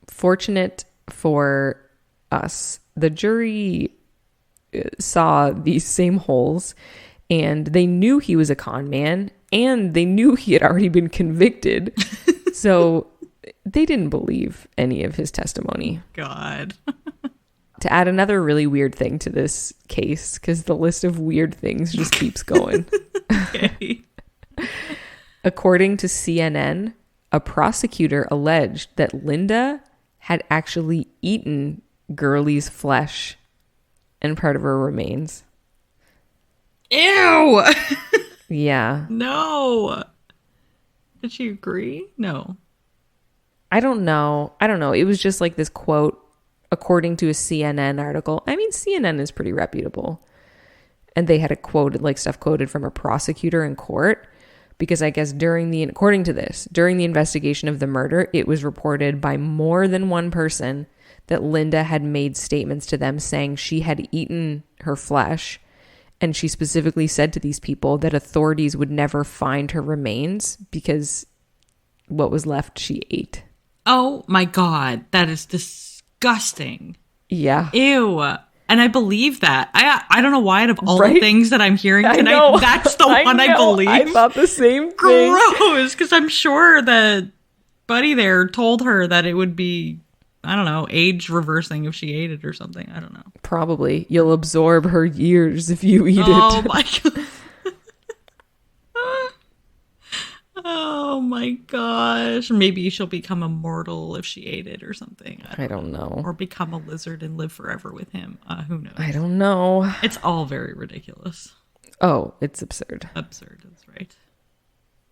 Fortunate for us, the jury saw these same holes and they knew he was a con man and they knew he had already been convicted. So they didn't believe any of his testimony. God. To add another really weird thing to this case, because the list of weird things just keeps going. Okay. According to CNN, a prosecutor alleged that Linda had actually eaten Girly's flesh and part of her remains. Ew! Yeah. No. Did she agree? No. I don't know. It was just like this quote, according to a CNN article. I mean, CNN is pretty reputable. And they had stuff quoted from a prosecutor in court. Because I guess according to this, during the investigation of the murder, it was reported by more than one person that Linda had made statements to them saying she had eaten her flesh. And she specifically said to these people that authorities would never find her remains because what was left she ate. Oh my God. That is disgusting. Yeah. Ew. And I believe that. I don't know why out of all the things that I'm hearing tonight, that's the one I believe. I thought the same thing. Gross. Because I'm sure that Buddy there told her that it would be, I don't know, age reversing if she ate it or something. I don't know. Probably. You'll absorb her years if you eat it. Oh my God. Oh my gosh. Maybe she'll become immortal if she ate it or something. I don't know. Or become a lizard and live forever with him. Who knows? I don't know. It's all very ridiculous. Oh, it's absurd. Absurd, that's right.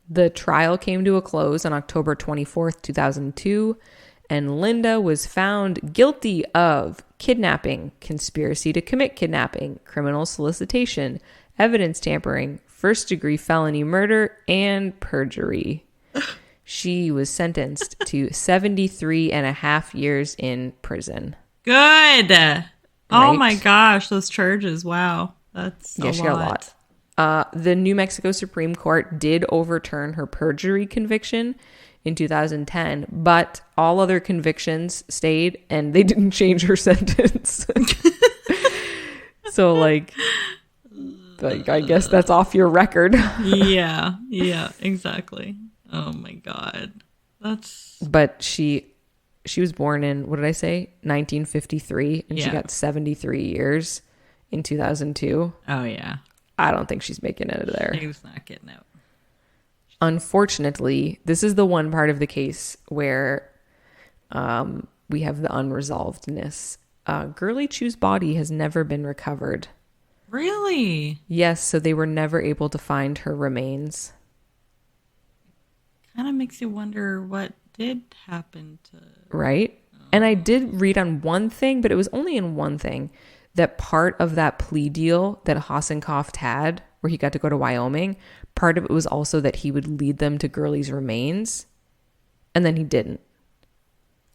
The trial came to a close on October 24th, 2002, and Linda was found guilty of kidnapping, conspiracy to commit kidnapping, criminal solicitation, evidence tampering, first-degree felony murder, and perjury. She was sentenced to 73 and a half years in prison. Good. Oh my gosh, those charges. Wow. That's a lot. She got a lot. The New Mexico Supreme Court did overturn her perjury conviction in 2010, but all other convictions stayed and they didn't change her sentence. So Like, I guess that's off your record. Yeah, exactly. Oh my God. But she was born in, what did I say? 1953, and she got 73 years in 2002. Oh yeah. I don't think she's making it there. She's not getting out. Unfortunately, this is the one part of the case where we have the unresolvedness. Girly Chew's body has never been recovered. Really? Yes, so they were never able to find her remains. Kind of makes you wonder what did happen to... Right? And I did read on one thing, but it was only in one thing, that part of that plea deal that Hossencofft had, where he got to go to Wyoming, part of it was also that he would lead them to Girly's remains, and then he didn't.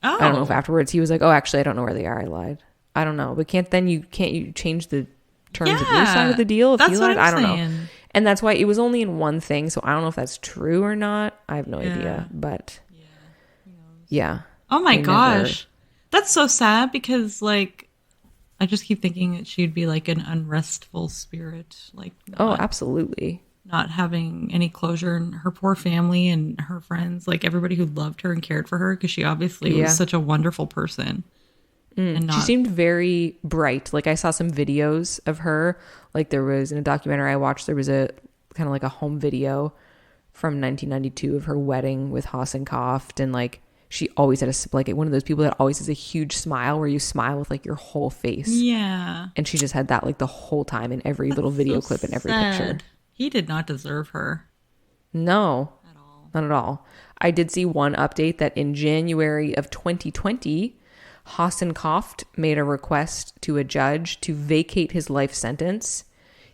Oh. I don't know if afterwards he was like, oh, actually, I don't know where they are. I lied. I don't know. But can't you change the terms of your side of the deal if he lied? I don't know. And that's why it was only in one thing, so I don't know if that's true or not. I have no idea, but yeah. Oh my gosh. That's so sad because, like, I just keep thinking that she'd be like an unrestful spirit. Like, absolutely. Not having any closure, and her poor family and her friends, like everybody who loved her and cared for her, because she obviously was such a wonderful person. And she seemed very bright. Like, I saw some videos of her. Like, there was in a documentary I watched, there was a kind of like a home video from 1992 of her wedding with Hossencofft, and like she always had one of those people that always has a huge smile where you smile with like your whole face. Yeah. And she just had that like the whole time in every little video clip and every picture. He did not deserve her. No. At all. Not at all. I did see one update that in January of 2020, Hossencofft made a request to a judge to vacate his life sentence.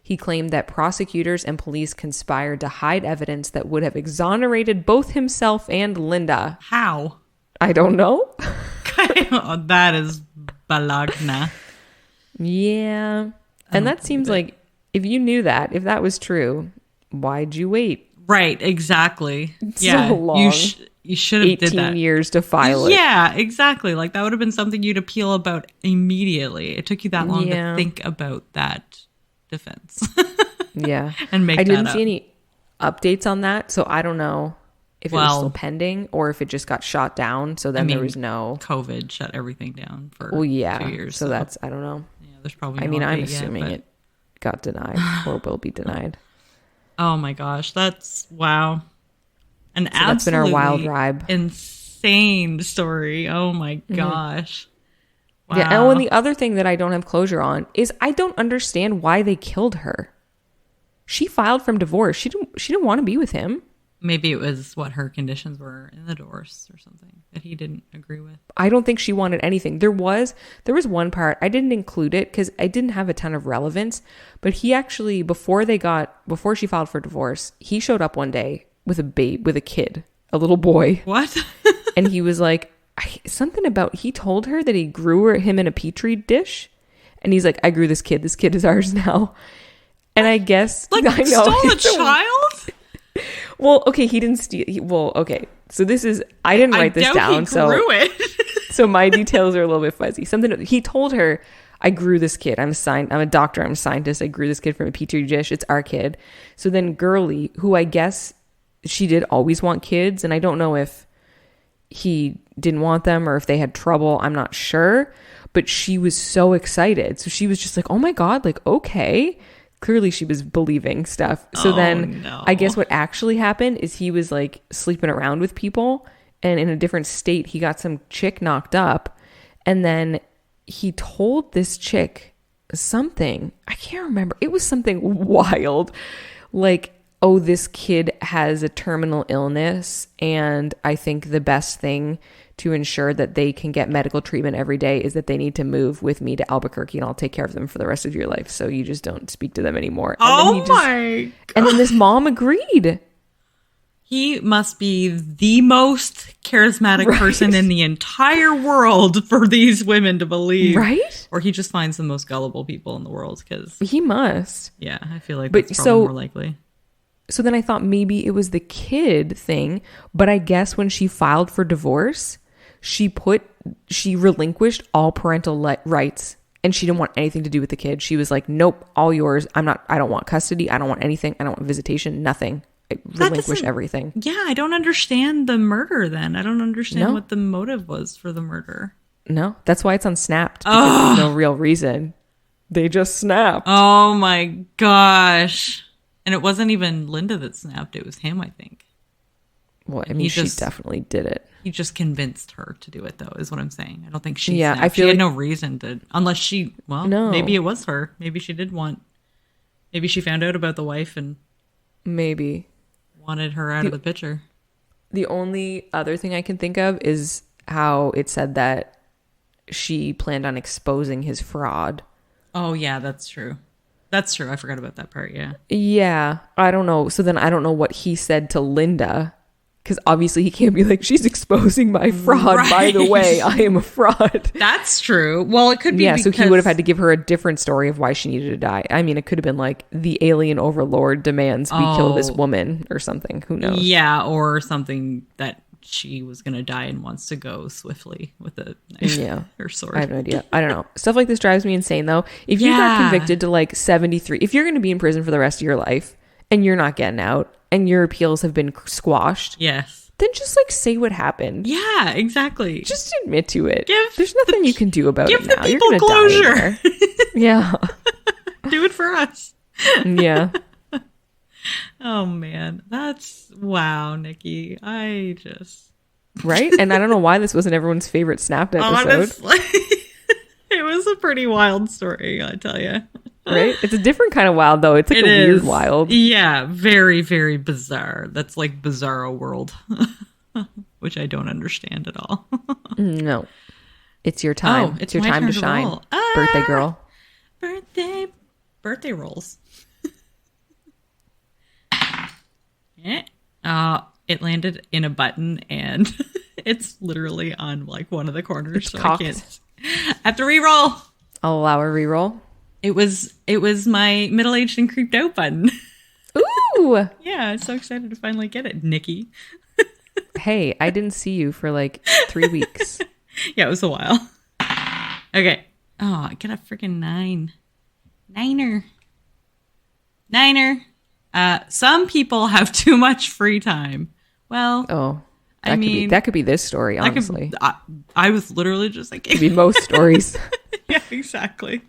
He claimed that prosecutors and police conspired to hide evidence that would have exonerated both himself and Linda. How? I don't know. That is balagna. Yeah. And that seems like, if you knew that, if that was true, why'd you wait? Right, exactly. So long. You should have did that. 18 years to file it. Yeah, exactly. Like, that would have been something you'd appeal about immediately. It took you that long to think about that defense. Yeah. And make I didn't that see any updates on that, so I don't know if it was still pending or if it just got shot down. So then there was no... COVID shut everything down for 2 years. So that's, I don't know. Yeah, there's probably I'm assuming it got denied or will be denied. Oh my gosh, that's wow. So that's been our wild ride. Insane story. Oh my gosh. Wow. Yeah, and the other thing that I don't have closure on is I don't understand why they killed her. She filed for divorce. She didn't want to be with him. Maybe it was what her conditions were in the divorce or something that he didn't agree with. I don't think she wanted anything. There was one part, I didn't include it because I didn't have a ton of relevance, but he actually, before she filed for divorce, he showed up one day with a kid, a little boy. What? And he was like, something about, he told her that he grew him in a petri dish. And he's like, I grew this kid. This kid is ours now. And I guess, like, I know, stole a child? Well, okay, he didn't steal. Okay. So this is, I didn't write this down. He grew it. So my details are a little bit fuzzy. He told her, I grew this kid. I'm a doctor. I'm a scientist. I grew this kid from a petri dish. It's our kid. So then Girly, who I guess she did always want kids. And I don't know if he didn't want them or if they had trouble. I'm not sure. But she was so excited. So she was just like, oh my God, like, okay. Clearly she was believing stuff. So I guess what actually happened is he was like sleeping around with people, and in a different state, he got some chick knocked up, and then he told this chick something. I can't remember. It was something wild. Like, oh, this kid has a terminal illness, and I think the best thing to ensure that they can get medical treatment every day is that they need to move with me to Albuquerque, and I'll take care of them for the rest of your life. So you just don't speak to them anymore. And my God. And then this mom agreed. He must be the most charismatic person in the entire world for these women to believe. Right? Or he just finds the most gullible people in the world, because he must. Yeah, I feel like that's probably more likely. So then I thought maybe it was the kid thing, but I guess when she filed for divorce, she relinquished all parental rights And she didn't want anything to do with the kid. She was like, nope, all yours. I don't want custody. I don't want anything. I don't want visitation, nothing. I relinquish everything. Yeah, I don't understand the murder then. I don't understand what the motive was for the murder. No, that's why it's unsnapped. Because there's no real reason. They just snapped. Oh my gosh. And it wasn't even Linda that snapped. It was him, I think. Well, I mean, she definitely did it. He just convinced her to do it, though, is what I'm saying. I don't think she snapped. I feel she had no reason to, unless she, no. Maybe it was her. Maybe she did maybe she found out about the wife and maybe wanted her out of the picture. The only other thing I can think of is how it said that she planned on exposing his fraud. Oh, yeah, that's true. That's true. I forgot about that part, yeah. Yeah, I don't know. So then I don't know what he said to Linda. Because obviously he can't be like, she's exposing my fraud. Right. By the way, I am a fraud. That's true. Well, it could be because... so he would have had to give her a different story of why she needed to die. I mean, it could have been like, the alien overlord demands we kill this woman or something. Who knows? Yeah, or something that she was going to die and wants to go swiftly with a knife or sword. I have no idea. I don't know. Stuff like this drives me insane, though. If you got convicted to like 73, if you're going to be in prison for the rest of your life and you're not getting out, and your appeals have been squashed, then just like say what happened. Yeah, exactly. Just admit to it. There's nothing you can do about it now. Give the people closure. Yeah. Do it for us. Yeah. Oh man, that's wow, Nikki. Right? And I don't know why this wasn't everyone's favorite Snapped episode. Honestly, it was a pretty wild story, I tell you. Right? It's a different kind of wild, though. It's like weird wild. Yeah, very, very bizarre. That's like Bizarro World, which I don't understand at all. No. It's your time. It's your time to shine. Birthday girl. Birthday rolls. It landed in a button, and it's literally on like one of the corners. It's cocked. I have to re-roll. I'll allow a re-roll. It was my middle-aged and creeped out button. Ooh! Yeah, I'm so excited to finally get it, Nikki. Hey, I didn't see you for like 3 weeks. Yeah, it was a while. Okay. Oh, I got a freaking 9. Niner. Some people have too much free time. Well, that could be this story, honestly. I was literally just like... It could be most stories. Yeah, exactly.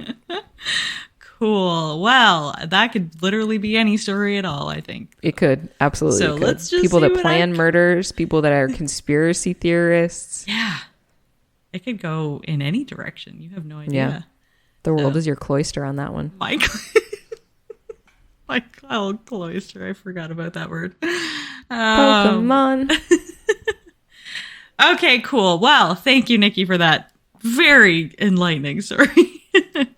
Cool. Well, that could literally be any story at all, I think. It could. Absolutely. So let's just people that plan murders, people that are conspiracy theorists. Yeah. It could go in any direction. You have no idea. Yeah. The world is your cloister on that one. My cloister. I forgot about that word. Pokemon. Okay, cool. Well, thank you, Nikki, for that very enlightening story.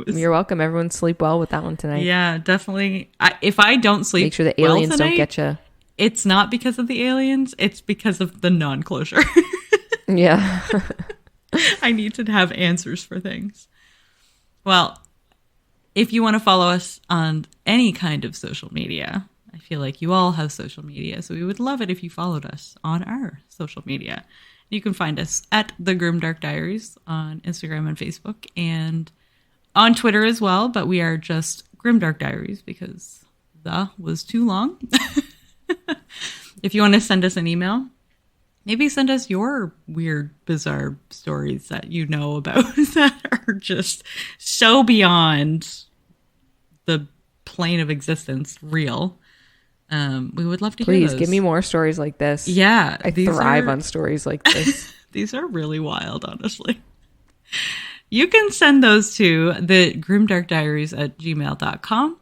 You're welcome. Everyone sleep well with that one tonight. Yeah, definitely. If I don't sleep, make sure the aliens don't get you. It's not because of the aliens. It's because of the non-closure. Yeah. I need to have answers for things. Well, if you want to follow us on any kind of social media, I feel like you all have social media, so we would love it if you followed us on our social media. You can find us at The Grimdark Diaries on Instagram and Facebook, and on Twitter as well, but we are just Grimdark Diaries because the was too long. If you want to send us an email, maybe send us your weird, bizarre stories that you know about that are just so beyond the plane of existence real. We would love to hear those. Please give me more stories like this. Yeah. I thrive on stories like this. These are really wild, honestly. You can send those to the grimdarkdiaries@gmail.com.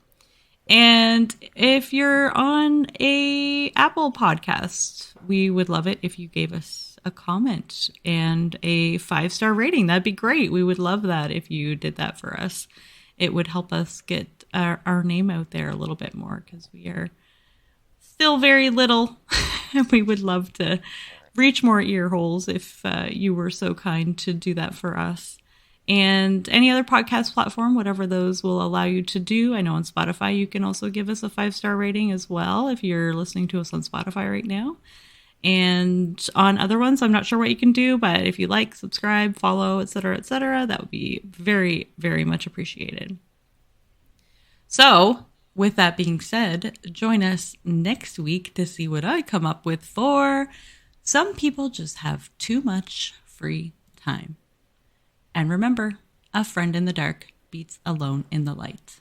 And if you're on a Apple podcast, we would love it if you gave us a comment and a 5-star rating. That'd be great. We would love that if you did that for us. It would help us get our name out there a little bit more because we are still very little. And we would love to reach more ear holes if you were so kind to do that for us. And any other podcast platform, whatever those will allow you to do. I know on Spotify, you can also give us a 5-star rating as well if you're listening to us on Spotify right now. And on other ones, I'm not sure what you can do, but if you like, subscribe, follow, etc., that would be very, very much appreciated. So, with that being said, join us next week to see what I come up with for Some People Just Have Too Much Free Time. And remember, a friend in the dark beats alone in the light.